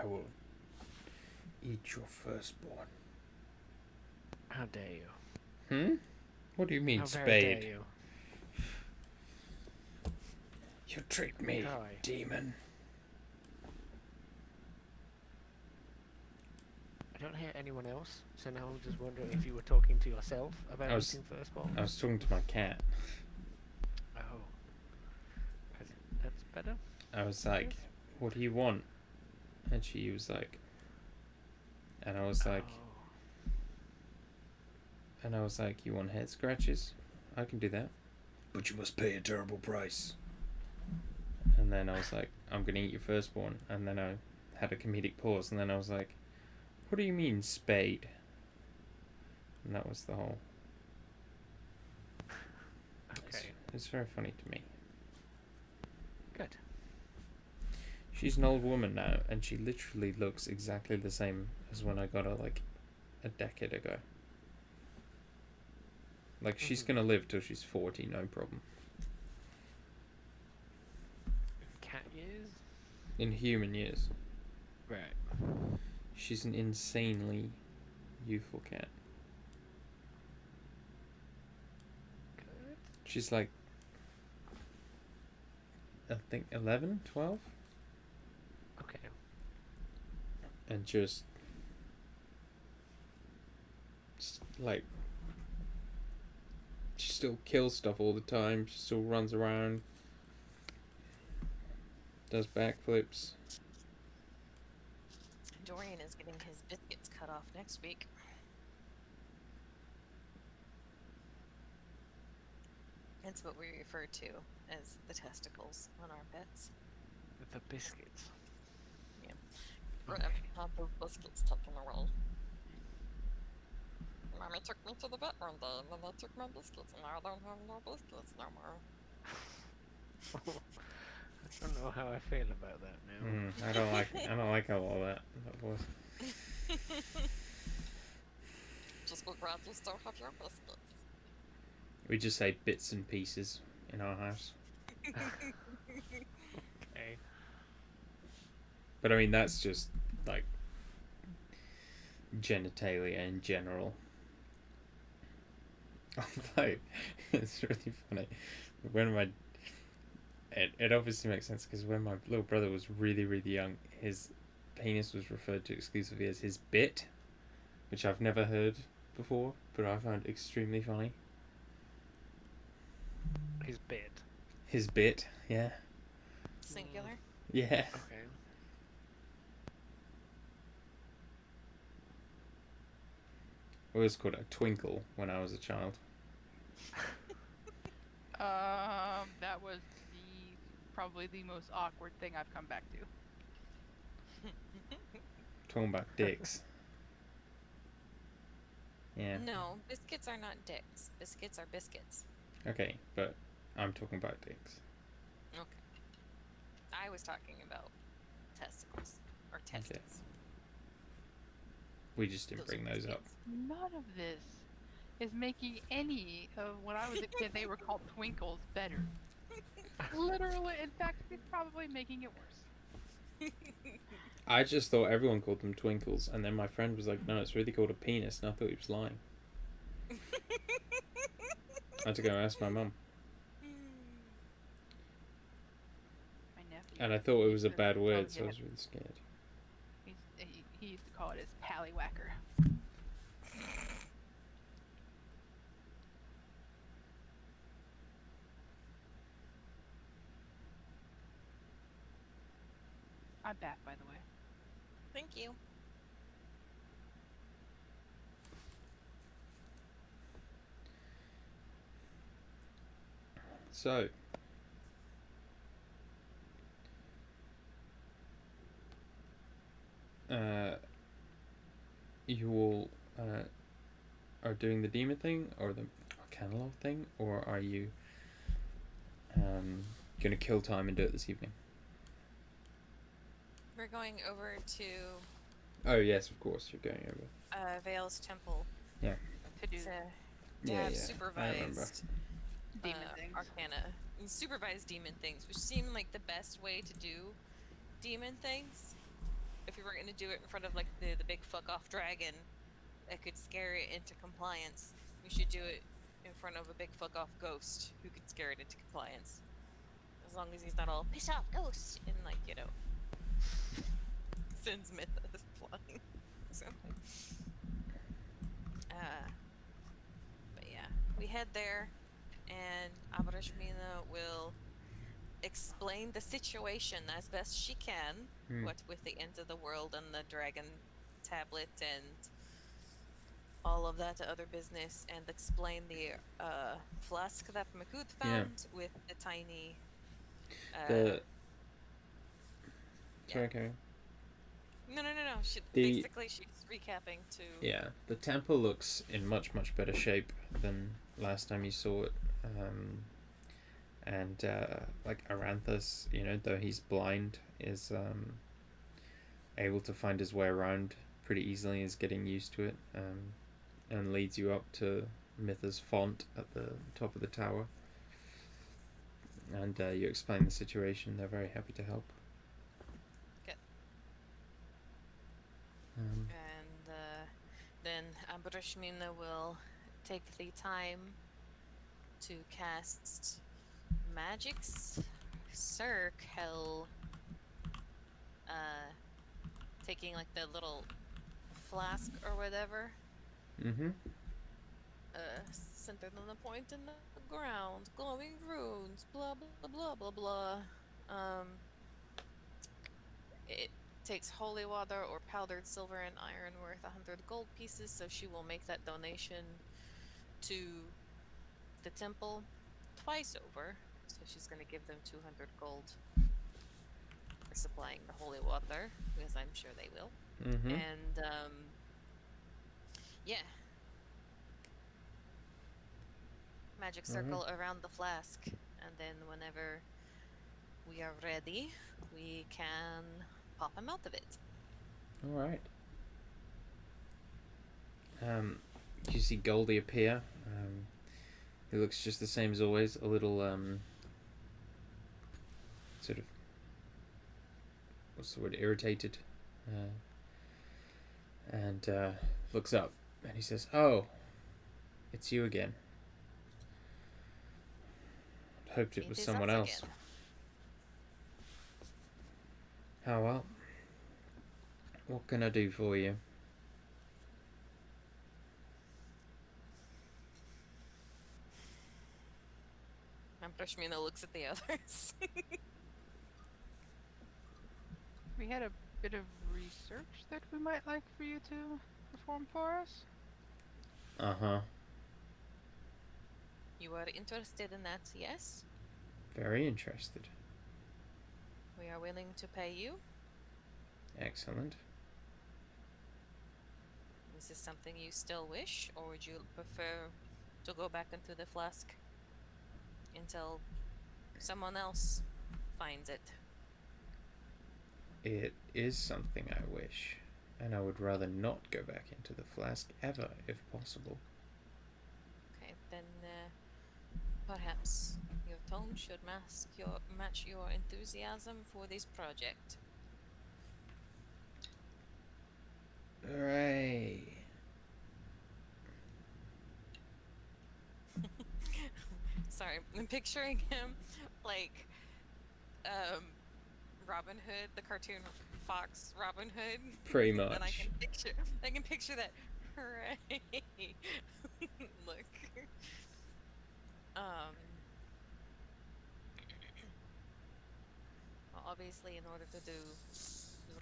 I will eat your firstborn. How dare you? What do you mean, How very spade? dare you? You tricked me, Guy. demon. I don't hear anyone else, so now I'm just wondering if you were talking to yourself about I was- eating firstborn. I was talking to my cat. Oh. That's better? I was like, Yes. what do you want? And she was like, and I was like, you want head scratches? I can do that. But you must pay a terrible price. And then I was like, I'm gonna eat your firstborn. And then I had a comedic pause, and then I was like, what do you mean, spade? And that was the whole. Okay, It's very funny to me. good. She's an old woman now, and she literally looks exactly the same as when I got her like a decade ago. Like, she's gonna live till she's 40, no problem. Cat years? In human years. Right. She's an insanely youthful cat. Good. She's like, I think 11, 12? Okay. And just like, she still kills stuff all the time. She still runs around, does backflips. Dorian is getting his biscuits cut off next week. It's what we refer to as the testicles on our pets. The biscuits. We're gonna have those biscuits taken away. Mommy took me to the vet one day, and then they took my biscuits, and now I don't have no biscuits no more. I don't know how I feel about that now. I don't like how all that was. Just be glad you still have your biscuits. We just say bits and pieces in our house. Okay. But I mean, that's just like genitalia in general. Like, it's really funny. When it obviously makes sense because when my little brother was really, really young, his penis was referred to exclusively as his bit, which I've never heard before, but I found extremely funny. His bit. His bit, yeah. Singular? Yeah. Okay. I was called a twinkle when I was a child. That was probably the most awkward thing I've come back to. Talking about dicks. Yeah. No, biscuits are not dicks. Biscuits are biscuits. Okay, but I'm talking about dicks. Okay. I was talking about testicles. Or testes. We just didn't Those bring are those up. biscuits. None of this is making any of when I was a kid they were called twinkles better. Literally, in fact, it's probably making it worse. I just thought everyone called them twinkles, and then my friend was like, no, it's really called a penis, and I thought he was lying. I had to go ask my mum. My nephew. And I thought it was a used to bad call word, so I it- was really scared. He used to call it his pallywhacker. I'm back, by the way. Thank you. So, you all are doing the demon thing or the catalog thing, or are you going to kill time and do it this evening? We're going over to Oh yes, of course you're going over. Vale's temple To do to Yeah, have yeah, I remember. supervised demon things. arcana and supervised demon things, which seem like the best way to do demon things. If we were going to do it in front of like the big fuck off dragon that could scare it into compliance, we should do it in front of a big fuck off ghost who could scare it into compliance. As long as he's not all piss off ghost and like, you know, sends mythos flying. So but yeah, we head there and Abrashmina will explain the situation as best she can, what with the end of the world and the dragon tablet and all of that other business, and explain the flask that Makut found with the tiny The yeah. sorry, okay. No. Basically, she's recapping to. Yeah, the temple looks in much better shape than last time you saw it. And like Aranthus, you know, though he's blind, is able to find his way around pretty easily. Is getting used to it, and leads you up to Mytha's font at the top of the tower. And you explain the situation. They're very happy to help. Good. Um, And then Abrashmina will take the time to cast Magic's Circle, taking like the little flask or whatever, centered on the point in the ground, glowing runes, blah blah blah blah blah. It takes holy water or powdered silver and iron worth 100 gold pieces, so she will make that donation to the temple twice over. So she's going to give them 200 gold for supplying the holy water, because I'm sure they will. And yeah, magic circle around the flask, and then whenever we are ready, we can pop him out of it. All right. You see Goldie appear. He looks just the same as always. A little sort of, what's the word? Irritated. And looks up and he says, "Oh, it's you again. Hoped it was someone else." Again. Oh well. What can I do for you? Prashmina looks at the others. We had a bit of research that we might like for you to perform for us. Uh-huh. You are interested in that, yes? Very interested. We are willing to pay you. Excellent. Is this something you still wish, or would you prefer to go back into the flask until someone else finds it? It is something I wish, and I would rather not go back into the flask ever, if possible. Okay, then perhaps your tone should match your enthusiasm for this project. Hooray! Sorry, I'm picturing him like Robin Hood, the cartoon fox Robin Hood. Pretty much. And I can picture that. Hooray! Look. Well, obviously, in order to do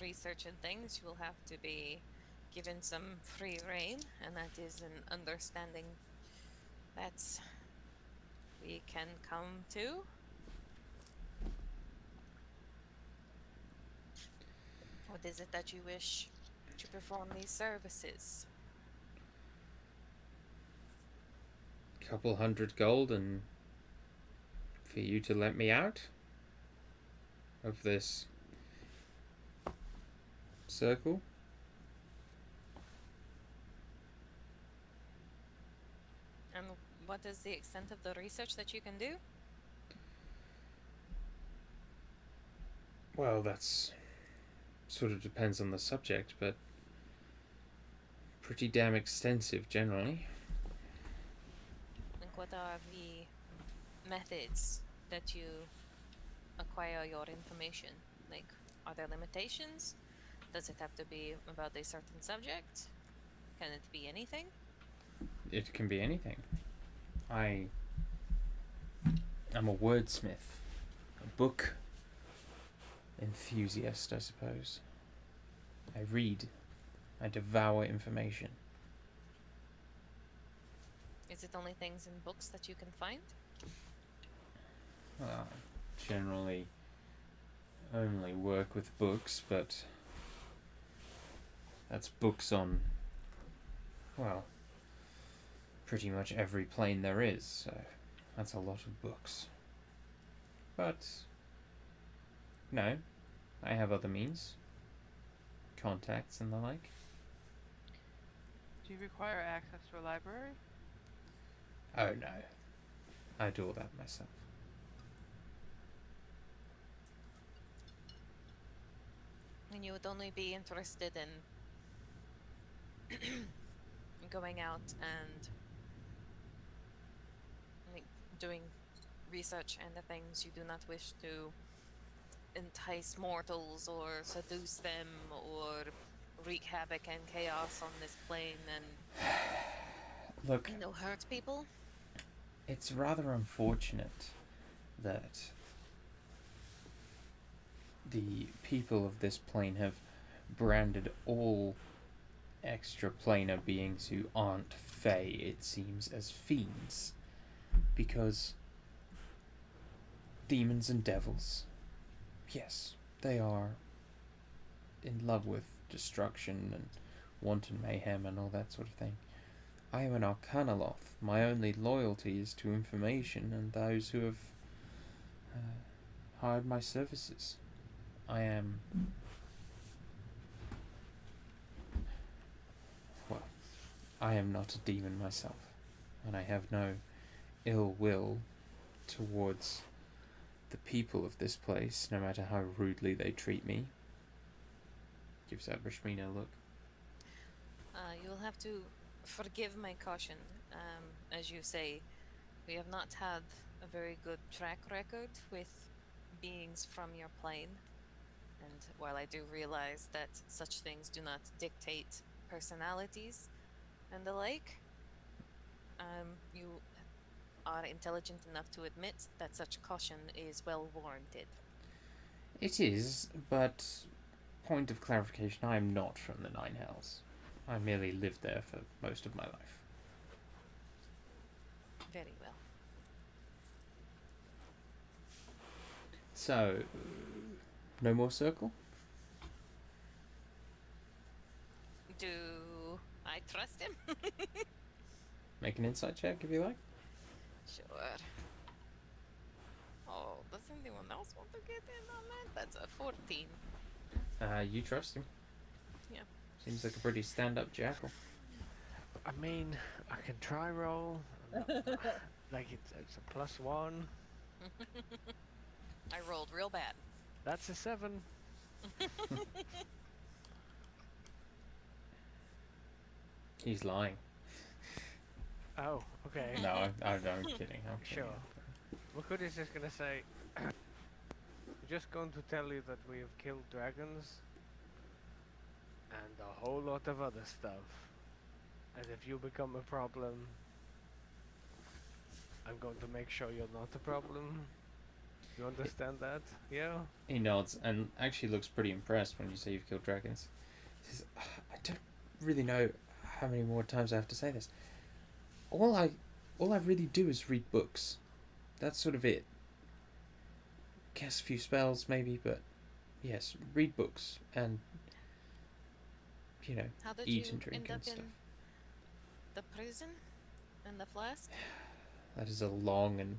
research and things, you will have to be given some free rein, and that is an understanding that we can come to. What is it that you wish? to perform these services? Couple hundred gold, and for you to let me out of this circle. And what is the extent of the research that you can do? Well, that's sort of depends on the subject, but pretty damn extensive generally. Like, what are the methods that you acquire your information? Like, are there limitations? Does it have to be about a certain subject? Can it be anything? It can be anything. I'm a wordsmith, a book enthusiast, I suppose. I read, I devour information. Is it only things in books that you can find? Generally only work with books, but that's books on, well, pretty much every plane there is, so that's a lot of books. But, no, I have other means, contacts and the like. Do you require access to a library? Oh no, I do all that myself. And you would only be interested in going out and like, doing research and the things. You do not wish to entice mortals or seduce them or wreak havoc and chaos on this plane and Look, hurt people. it's rather unfortunate that the people of this plane have branded all extraplanar beings who aren't Fae, it seems, as fiends. Because demons and devils, yes, they are in love with destruction and wanton mayhem and all that sort of thing. I am an Arcanoloth. My only loyalty is to information and those who have hired my services. I am... well, I am not a demon myself, and I have no ill will towards the people of this place, no matter how rudely they treat me. Gives that Rashmina a look. You will have to forgive my caution. As you say, we have not had a very good track record with beings from your plane. And while I do realize that such things do not dictate personalities and the like, you are intelligent enough to admit that such caution is well warranted. It is, but point of clarification, I am not from the Nine Hells. I merely lived there for most of my life. Very well. So, no more circle? Do I trust him? Make an insight check if you like. Sure. Oh, does anyone else want to get in on that? That's a 14. You trust him. Yeah. Seems like a pretty stand-up jackal. I mean, I can try roll. Like it's a +1. I rolled real bad. That's a 7. He's lying. Oh, okay. No, I'm kidding. I'm Sure. kidding. Makut is just gonna say, we're just going to tell you that we have killed dragons and a whole lot of other stuff. And if you become a problem, I'm going to make sure you're not a problem. You understand that? Yeah? He nods and actually looks pretty impressed when you say you've killed dragons. He says, I don't really know how many more times I have to say this. All I really do is read books. That's sort of it. Cast a few spells maybe, but yes, read books. And How did eat you and drink end and up stuff. in the prison? In the flask? That is a long and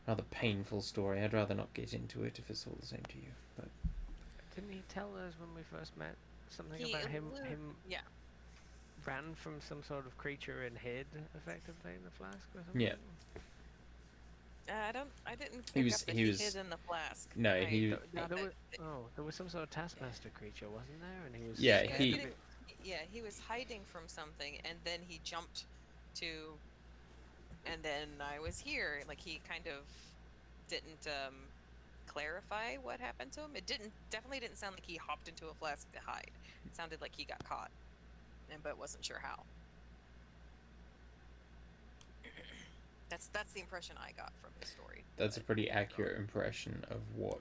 rather painful story. I'd rather not get into it if it's all the same to you. But Didn't he tell us when we first met something He about him? allude- Him Yeah. ran from some sort of creature and hid effectively in the flask or something. yeah, I didn't he pick was up that he he was hid in the flask. no I he thought There that was there was some sort of taskmaster creature, wasn't there? And he was Yeah, scared he- of it. Yeah, he was hiding from something, and then he jumped to, and then I was here. Like he kind of didn't clarify what happened to him. It definitely didn't sound like he hopped into a flask to hide. It sounded like he got caught, but wasn't sure how. That's the impression I got from his story. That's a but- pretty accurate impression of what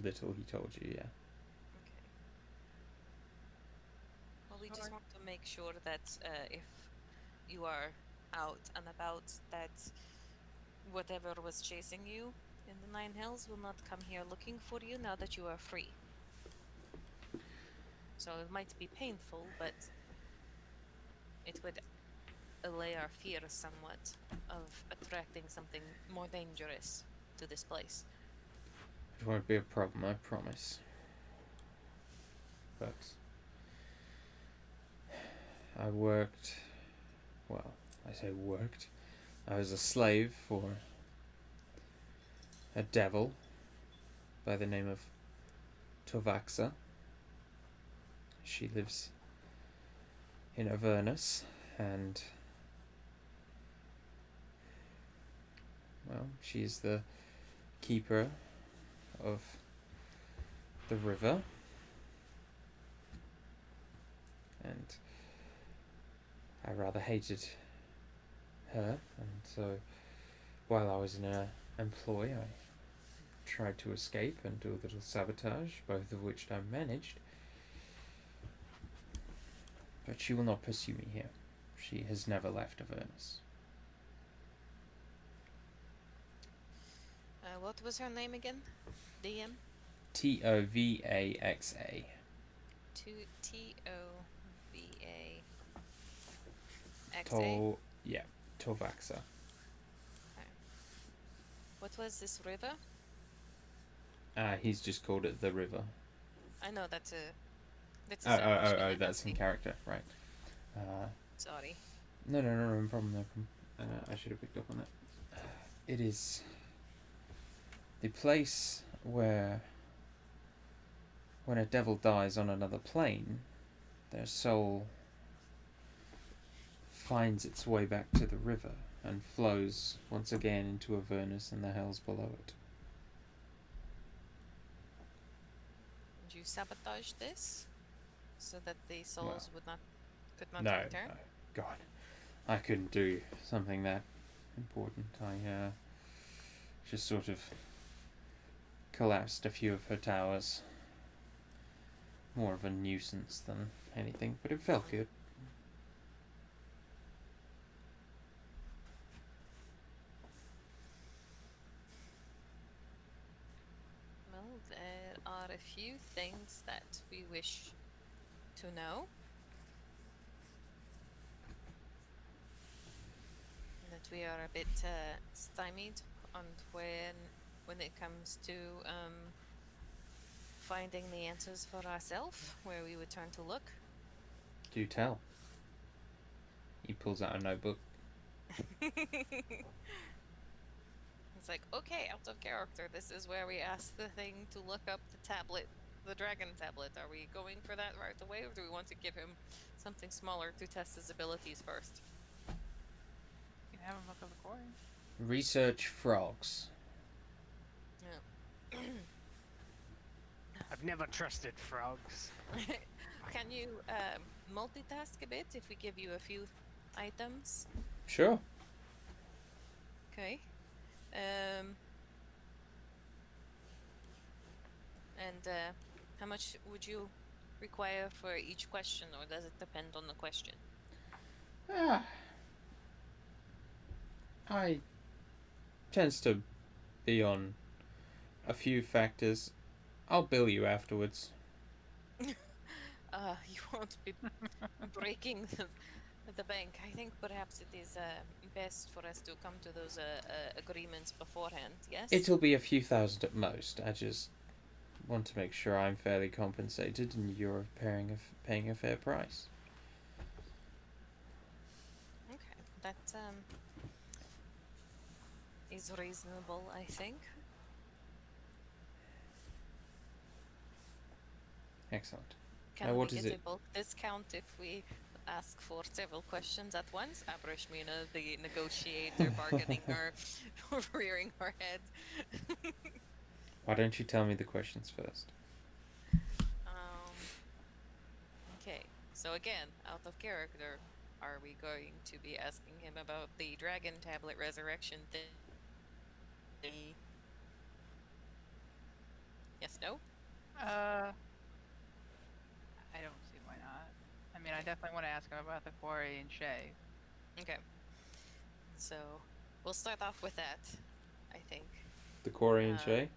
little he told you. Yeah. Okay. Well, we just Alright. want to make sure that if you are out and about, that whatever was chasing you in the Nine Hills will not come here looking for you now that you are free. So it might be painful, but it would allay our fears somewhat of attracting something more dangerous to this place. It won't be a problem, I promise. But I worked. Well, I say worked. I was a slave for a devil by the name of Tovaxa. She lives in Avernus, and well, she's the keeper of the river, and I rather hated her, and so while I was in her employ, I tried to escape and do a little sabotage, both of which I managed. But she will not pursue me here. She has never left Avernus. What was her name again? DM? Tovaxa. Tovaxa. Tovaxa. What was this river? He's just called it the river. I know that's a. That's a Oh, separation that's entity. in character, right? Sorry. No, problem, no problem. I should have picked up on that. It is the place where, when a devil dies on another plane, their soul finds its way back to the river and flows once again into Avernus and the hells below it. Did you sabotage this so that the souls could not No, return? no, God, I couldn't do something that important. I just sort of collapsed a few of her towers. More of a nuisance than anything, but it felt good. Well, there are a few things that we wish to know. That we are a bit stymied on when it comes to finding the answers for ourselves, where we would turn to look. Do tell. He pulls out a notebook. It's like, okay, out of character, this is where we ask the thing to look up the tablet, the dragon tablet. Are we going for that right away, or do we want to give him something smaller to test his abilities first? You can have him look up the coin. Research frogs. Yeah. I've never trusted frogs. Can you multitask a bit if we give you a few items? Sure. Okay. And how much would you require for each question, or does it depend on the question? I tends to be on a few factors. I'll bill you afterwards. you won't be breaking the bank. I think perhaps it is best for us to come to those agreements beforehand. Yes. It'll be a few thousand at most. I just want to make sure I'm fairly compensated and you're paying a fair price. Okay, that is reasonable, I think. Excellent. Can what we is get it? a bulk discount if we ask for several questions at once? Abrashmina, the negotiator, bargaining her, rearing her head. Why don't you tell me the questions first? Okay, so again, out of character, are we going to be asking him about the dragon tablet resurrection thing? Yes, no? I don't see why not. I mean, I definitely want to ask him about the quarry and Shay. Okay. So, we'll start off with that, I think. The Corey and Shay?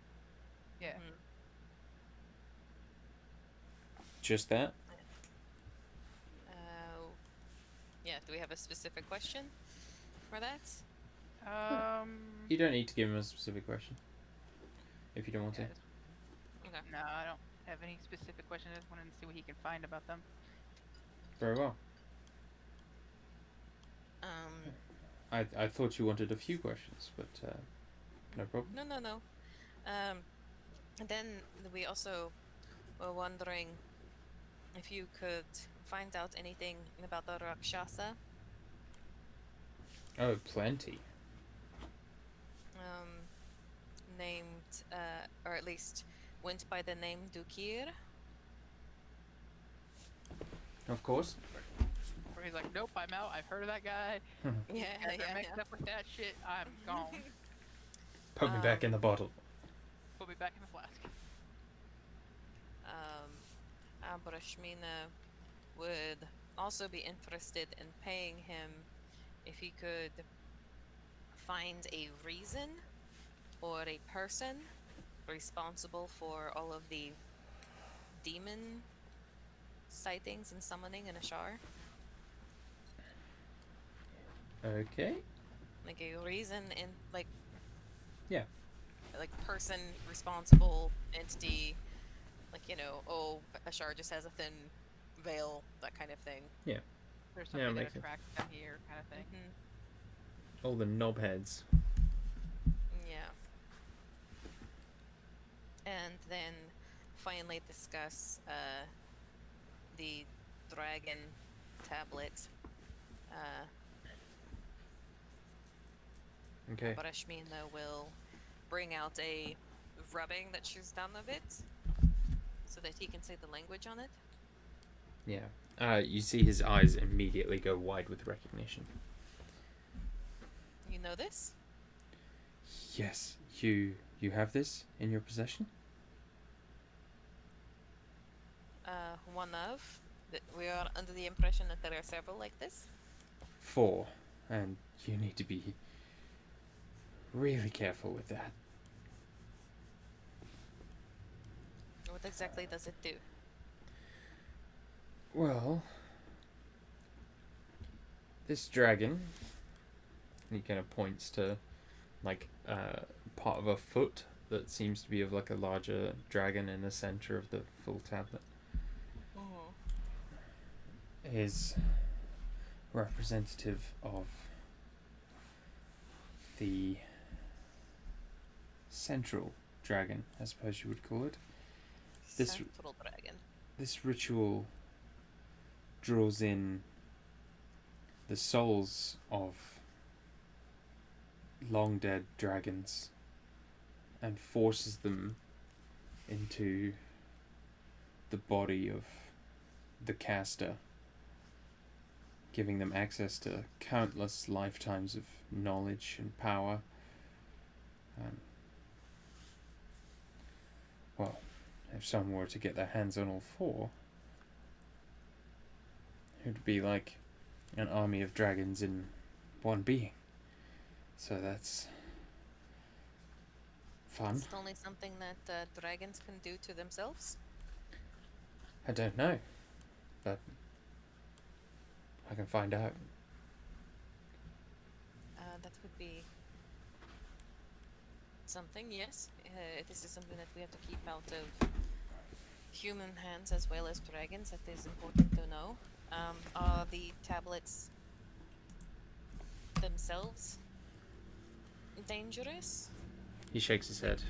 Yeah. Mhm. Just that? Yeah, do we have a specific question for that? You don't need to give him a specific question. If you don't want to. yes. Okay. No, I don't have any specific questions. I just wanted to see what he can find about them. Very well. I thought you wanted a few questions, but no problem. No. And then we also were wondering if you could find out anything about the Rakshasa. Oh, plenty. Named, or at least went by the name Dukir. Of course. Where he's like, nope, I'm out. I've heard of that guy. Yeah, If they're mixed up with that shit, I'm gone. Put me back in the bottle. Put me back in the flask. Abrashmina would also be interested in paying him if he could find a reason or a person responsible for all of the demon sightings and summoning in Ashar. Okay. Like a reason in Yeah. like person, responsible entity, like, oh, Ashar just has a thin veil, that kind of thing. Yeah. There's Yeah, something that makes sense. attracts them here, kind of thing. All the knobheads. Yeah. And then finally discuss the dragon tablet. Okay. But Ashmina will bring out a rubbing that she's done of it so that he can say the language on it. Yeah. You see his eyes immediately go wide with recognition. You know this? Yes. You have this in your possession? One of. We are under the impression that there are several like this. 4. And you need to be really careful with that. What exactly does it do? Well, this dragon, he kind of points to part of a foot that seems to be of like a larger dragon in the center of the full tablet, is representative of the central dragon, I suppose you would call it. This- Central dragon. This ritual draws in the souls of long dead dragons and forces them into the body of the caster, giving them access to countless lifetimes of knowledge and power. Well, if someone were to get their hands on all 4, it would be like an army of dragons in one being. So that's fun. It's only something that dragons can do to themselves. I don't know. but I can find out. That would be something, yes. This is something that we have to keep out of human hands as well as dragons. That is important to know. Are the tablets themselves dangerous? He shakes his head.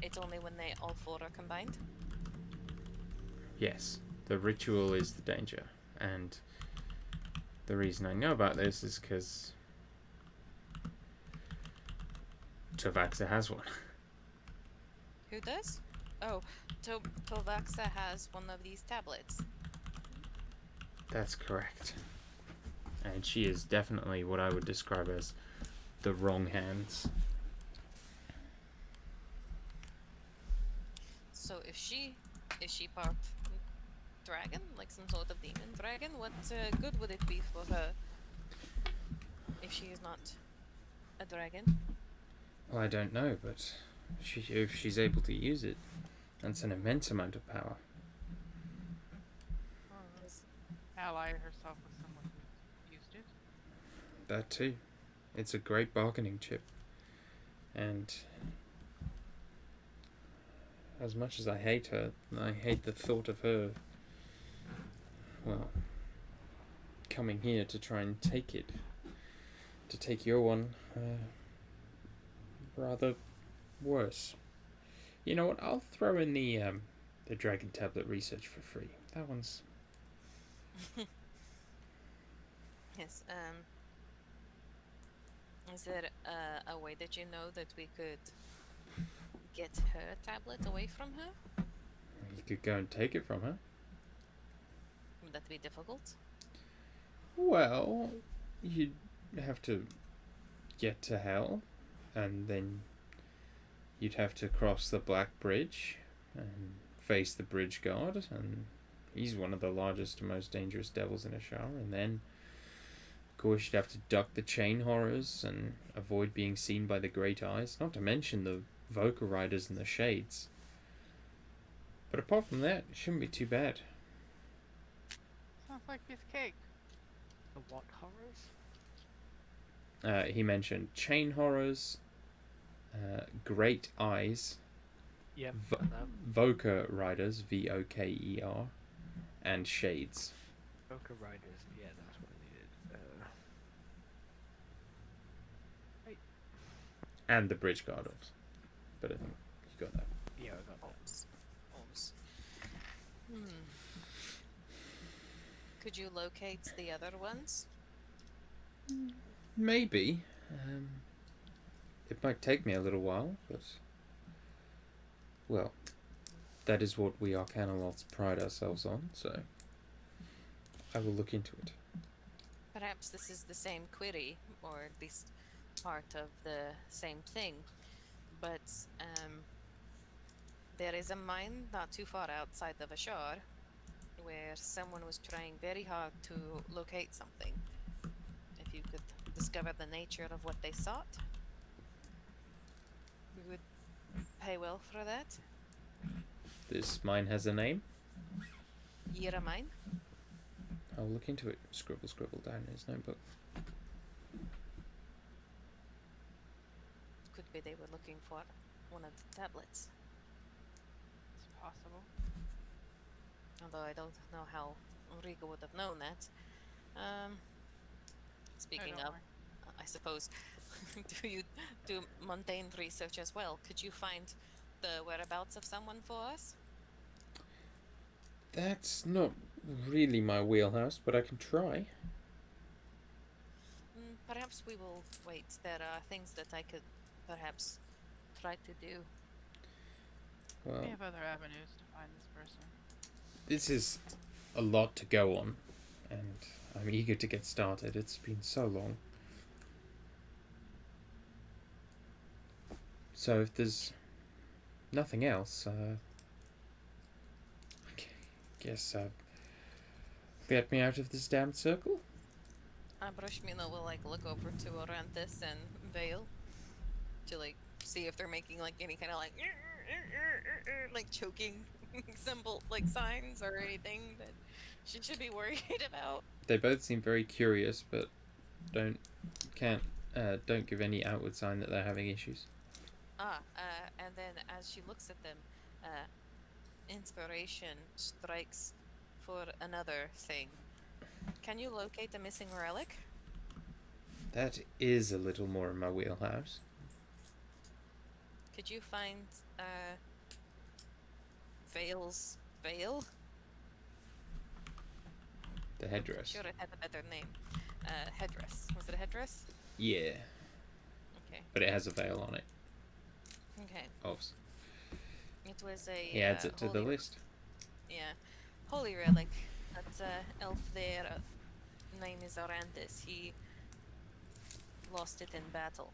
It's only when they all four are combined? Yes, the ritual is the danger, and the reason I know about this is because Tavaxa has one. Who does? Oh, Tovaxa has one of these tablets. That's correct. And she is definitely what I would describe as the wrong hands. So is she part dragon, like some sort of demon dragon? What good would it be for her if she is not a dragon? Well, I don't know, but if she's able to use it, that's an immense amount of power. Ally herself with someone who used it. That too. It's a great bargaining chip. And as much as I hate her, I hate the thought of her, well, coming here to try and take it. To take your one, rather worse. You know what? I'll throw in the dragon tablet research for free. That one's... Yes. Is there a way that you know that we could get her tablet away from her? You could go and take it from her. Would that be difficult? Well, you'd have to get to hell, and then you'd have to cross the Black Bridge and face the bridge guard, and he's one of the largest and most dangerous devils in Ashara, and then of course you'd have to duck the chain horrors and avoid being seen by the Great Eyes, not to mention the Voca Riders and the Shades. But apart from that, it shouldn't be too bad. Sounds like piece of cake. The what horrors? He mentioned chain horrors, Great Eyes, Yeah. Voca Riders, Voker, and Shades. Voca Riders. Yeah, that's what I needed. And the Bridge Guard Elves. But I think you got that. Yeah, I got that. Olds. Could you locate the other ones? Maybe. It might take me a little while, but... Well, that is what we Arcanoloths pride ourselves on, so... I will look into it. Perhaps this is the same query, or at least part of the same thing. But there is a mine not too far outside of Ashar where someone was trying very hard to locate something. If you could discover the nature of what they sought, we would pay well for that. This mine has a name. Yira mine. I'll look into it. Scribble, scribble down in his notebook. Could be they were looking for one of the tablets. It's possible. Although I don't know how Riga would have known that. Speaking don't of, worry. I suppose, do you do mundane research as well? Could you find the whereabouts of someone for us? That's not really my wheelhouse, but I can try. Perhaps we will wait. There are things that I could perhaps try to do. Well, We have other avenues to find this person. this is a lot to go on, and I'm eager to get started. It's been so long. So if there's nothing else, I guess get me out of this damned circle. Brushmina will look over to Orantis and Vale to see if they're making any kind of like choking symbol, like signs or anything that she should be worried about? They both seem very curious, but don't can't don't give any outward sign that they're having issues. And then as she looks at them, uh, inspiration strikes for another thing. Can you locate the missing relic? That is a little more in my wheelhouse. Could you find Vale's veil? The headdress. Sure, it had a better name. Headdress. Was it a headdress? Yeah, Okay. but it has a veil on it. Okay. Obviously. It was a. He adds it to the holy- list. Yeah, holy relic. That elf there. Name is Arandis. He lost it in battle.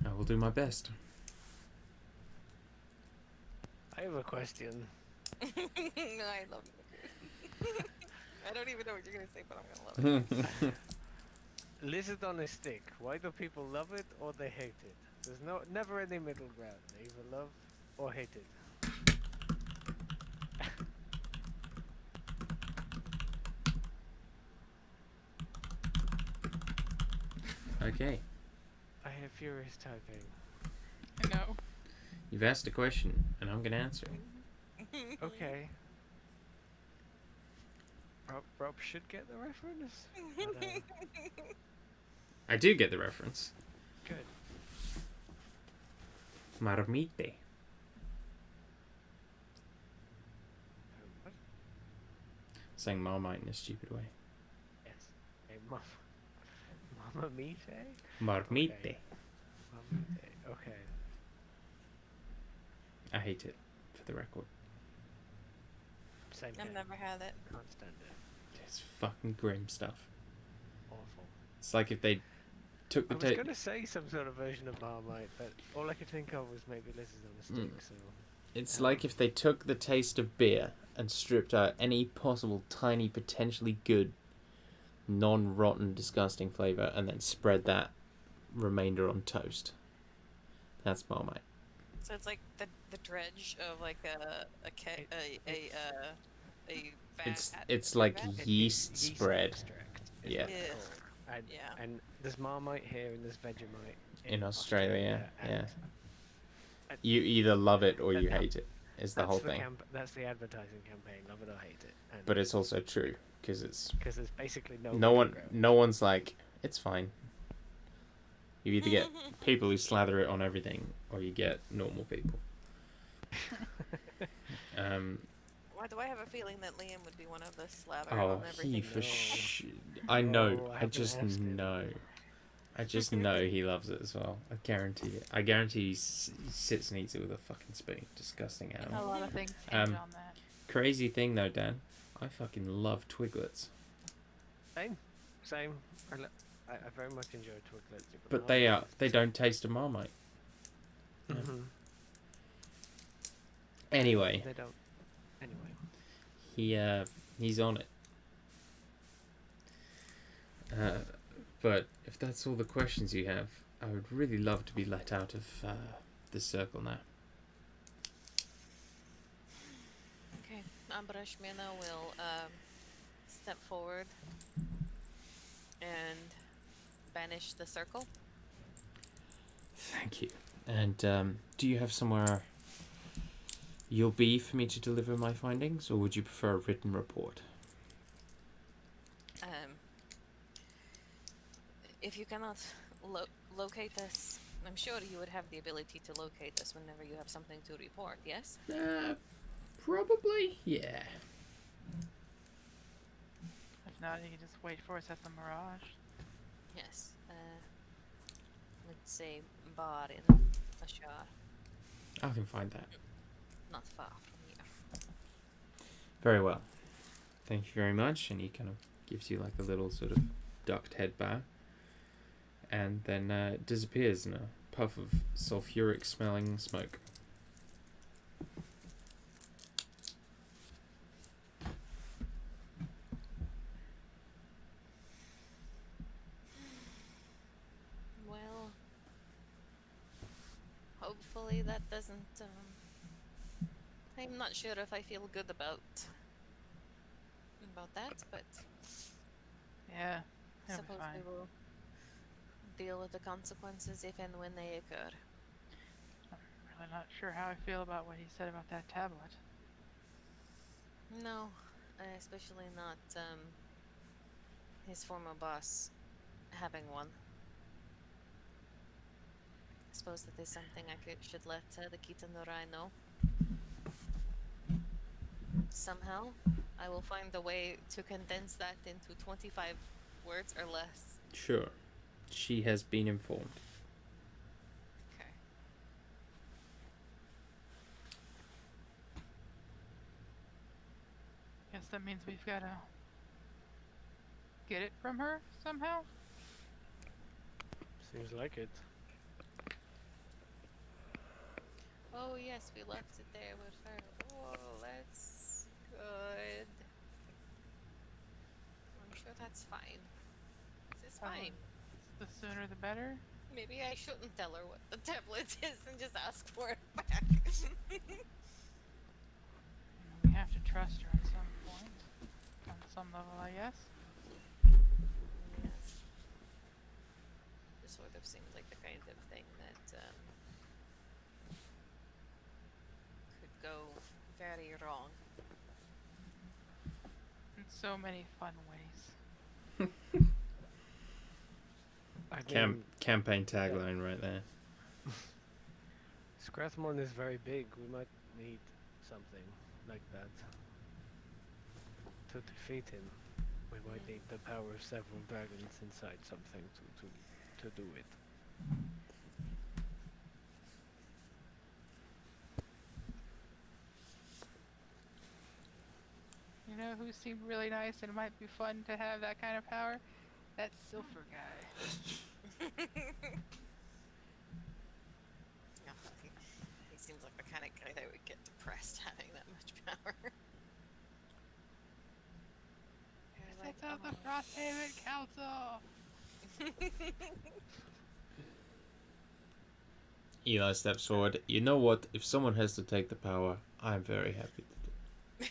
I will do my best. I have a question. I love you. I don't even know what you're gonna say, but I'm gonna love it. Lizard on a stick. Why do people love it or they hate it? There's never any middle ground. They either love or hate it. Okay, I hear furious typing. I know. you've asked a question, and I'm gonna answer it. Okay. Rob should get the reference. But, I do get the reference. good. Marmite. What? Saying Marmite in a stupid way. Yes. Hey, Mama Mite? Marmite. Okay. Marmite. Okay. I hate it, for the record. Same I've here. never had it. Can't stand it. It's fucking grim stuff. Awful. It's like if they took I the was gonna say some sort of version of Marmite, but all I could think of was maybe Lizard on a stick. So It's like if they took the taste of beer and stripped out any possible tiny, potentially good, non-rotten, disgusting flavour, and then spread that remainder on toast. That's Marmite. So it's like the dredge of like a vat. It's like vat? yeast spread. extract. Is Yeah. what it's Yeah. called. And, Yeah. and there's Marmite here and there's Vegemite In Australia, and yeah. You either love it or you hate it. Is the that's whole thing. That's the advertising campaign. Love it or hate it. And But it's also true because it's because there's basically no no one. middle ground. No one's like it's fine. You either get people who slather it on everything, or you get normal people. Why do I have a feeling that Liam would be one of the slather Oh, on everything? he for No. I know. No, I I haven't just asked him. know. I just know he loves it as well. I guarantee it. I guarantee he sits and eats it with a fucking spoon. Disgusting A animal. lot of things hinge Um, on that. Crazy thing though, Dan. I fucking love Twiglets. Same. I very much enjoy Twiglets. But they don't taste of Marmite. Mm-hmm. Anyway, They don't. Anyway. he's on it. But if that's all the questions you have, I would really love to be let out of this circle now. Okay, Ambrashmina will step forward and banish the circle. Thank you. And do you have somewhere you'll be for me to deliver my findings, or would you prefer a written report? If you cannot locate us, I'm sure you would have the ability to locate us whenever you have something to report, yes? Probably, yeah. If not, you can just wait for us at the Mirage. Yes. Let's say bar in Ashar, I can find that. not far from here. Very well. Thank you very much. And he kind of gives you like a little sort of ducked head bow. And then disappears in a puff of sulfuric smelling smoke. Well, hopefully that doesn't I'm not sure if I feel good about that, but Yeah, I it'll be suppose we fine. will deal with the consequences if and when they occur. I'm really not sure how I feel about what he said about that tablet. No, especially not his former boss having one. I suppose that is something I should let the Kitanurai know. Somehow, I will find a way to condense that into 25 words or less. Sure. She has been informed. Okay. Guess that means we've gotta get it from her somehow. Seems like it. Oh yes, we left it there with her. Oh, that's good. I'm sure that's fine. This is fine. The sooner the better. Maybe I shouldn't tell her what the tablet is and just ask for it back. We have to trust her at some point. On some level, I guess. Yes. This sort of seems like the kind of thing that could go very wrong. In so many fun ways. I mean, Campaign tagline right there. Strathmore is very big. We might need something like that to defeat him. We might need the power of several dragons inside something to do it. You know who seemed really nice and might be fun to have that kind of power? That Silver guy. Yeah, he seems like the kind of guy that would get depressed having that much power. That's out the Frosthaven Council. Eli steps forward. You know what? If someone has to take the power, I'm very happy to do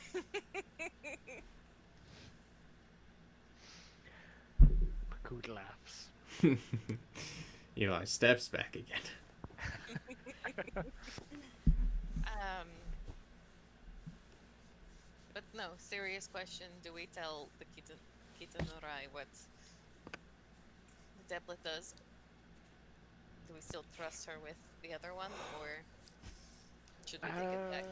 Good laughs. it. Eli steps back again. But no, serious question. Do we tell the Kitanurai what the tablet does? Do we still trust her with the other one, or should we take it back?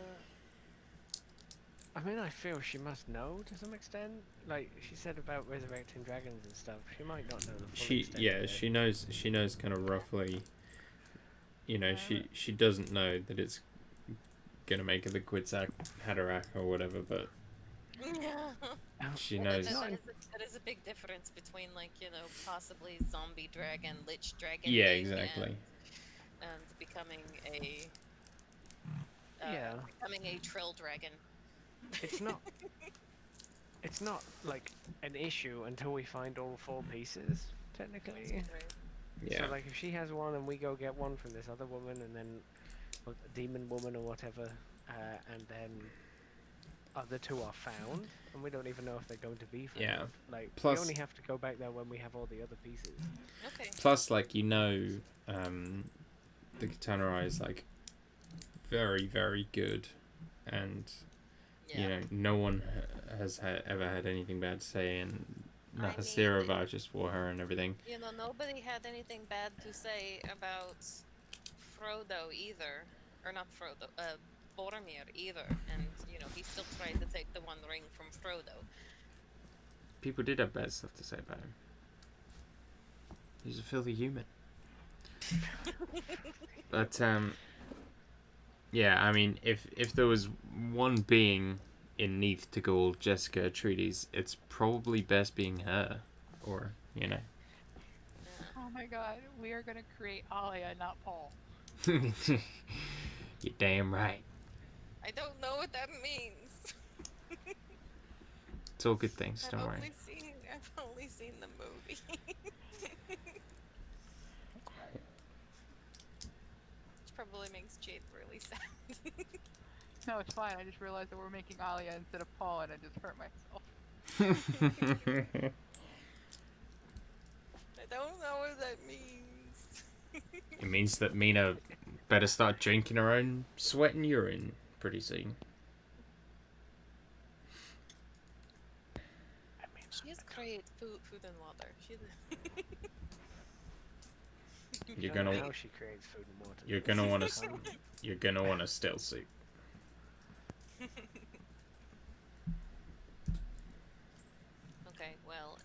I mean, I feel she must know to some extent. Like she said about resurrecting dragons and stuff. She might not know the full extent of it. She knows kind of roughly. You know, she doesn't know that it's gonna make her the Quetzalcoatl Haderach or whatever, but she knows. That is a big difference between, like, you know, possibly zombie dragon, lich dragon. Yeah, exactly. And becoming a becoming a trill dragon. It's not. It's not like an issue until we find all 4 pieces. Technically. Yeah. So like, if she has one and we go get one from this other woman, and then a demon woman or whatever, and then other 2 are found, and we don't even know if they're going to be found. Yeah. Like, Plus, we only have to go back there when we have all the other pieces. Okay. Plus, like, you know, the Kitanurai is like very, very good, and you know, no one has ever had anything bad to say, and Nahasira vouches for her and everything. You know, nobody had anything bad to say about Frodo either, or not Frodo, Boromir either, and you know, he still tried to take the One Ring from Frodo. People did have bad stuff to say about him. He's a filthy human. But yeah, I mean, if there was one being in need to go all Jessica Atreides, it's probably best being her, or you know. Oh my god, we are gonna create Alia, not Paul. You're damn right. I don't know what that means. It's all good things. Don't worry. I've only seen the movie. Which probably makes Jade really sad. No, it's fine. I just realized that we're making Alia instead of Paul, and I just hurt myself. I don't know what that means. It means that Mina better start drinking her own sweat and urine pretty soon. I mean, She has great food and water. She. You're I don't know gonna how she creates food and water. you're gonna want to you're gonna want a still suit. Okay, well,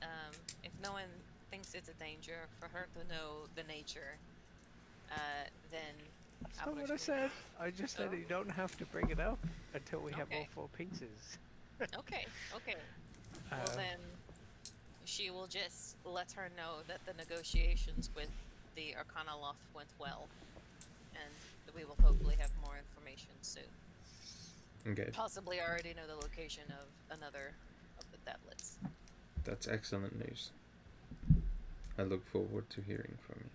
if no one thinks it's a danger for her to know the nature, then That's I'm not what going I to. said. I just said Oh. you don't have to bring it up until we have all Okay. 4 pizzas. Okay, okay. Well, then she will just let her know that the negotiations with the Arcana Loft went well, and that we will hopefully have more information soon. Okay, Possibly already know the location of another of the tablets. that's excellent news. I look forward to hearing from you.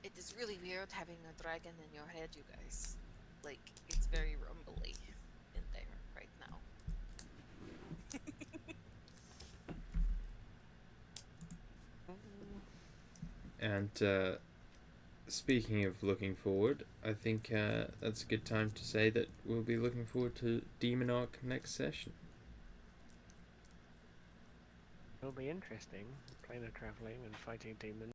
It is really weird having a dragon in your head, you guys. Like, it's very rumbly in there right now. And speaking of looking forward, I think that's a good time to say that we'll be looking forward to Demon Arc next session. It'll be interesting, planar traveling and fighting demons.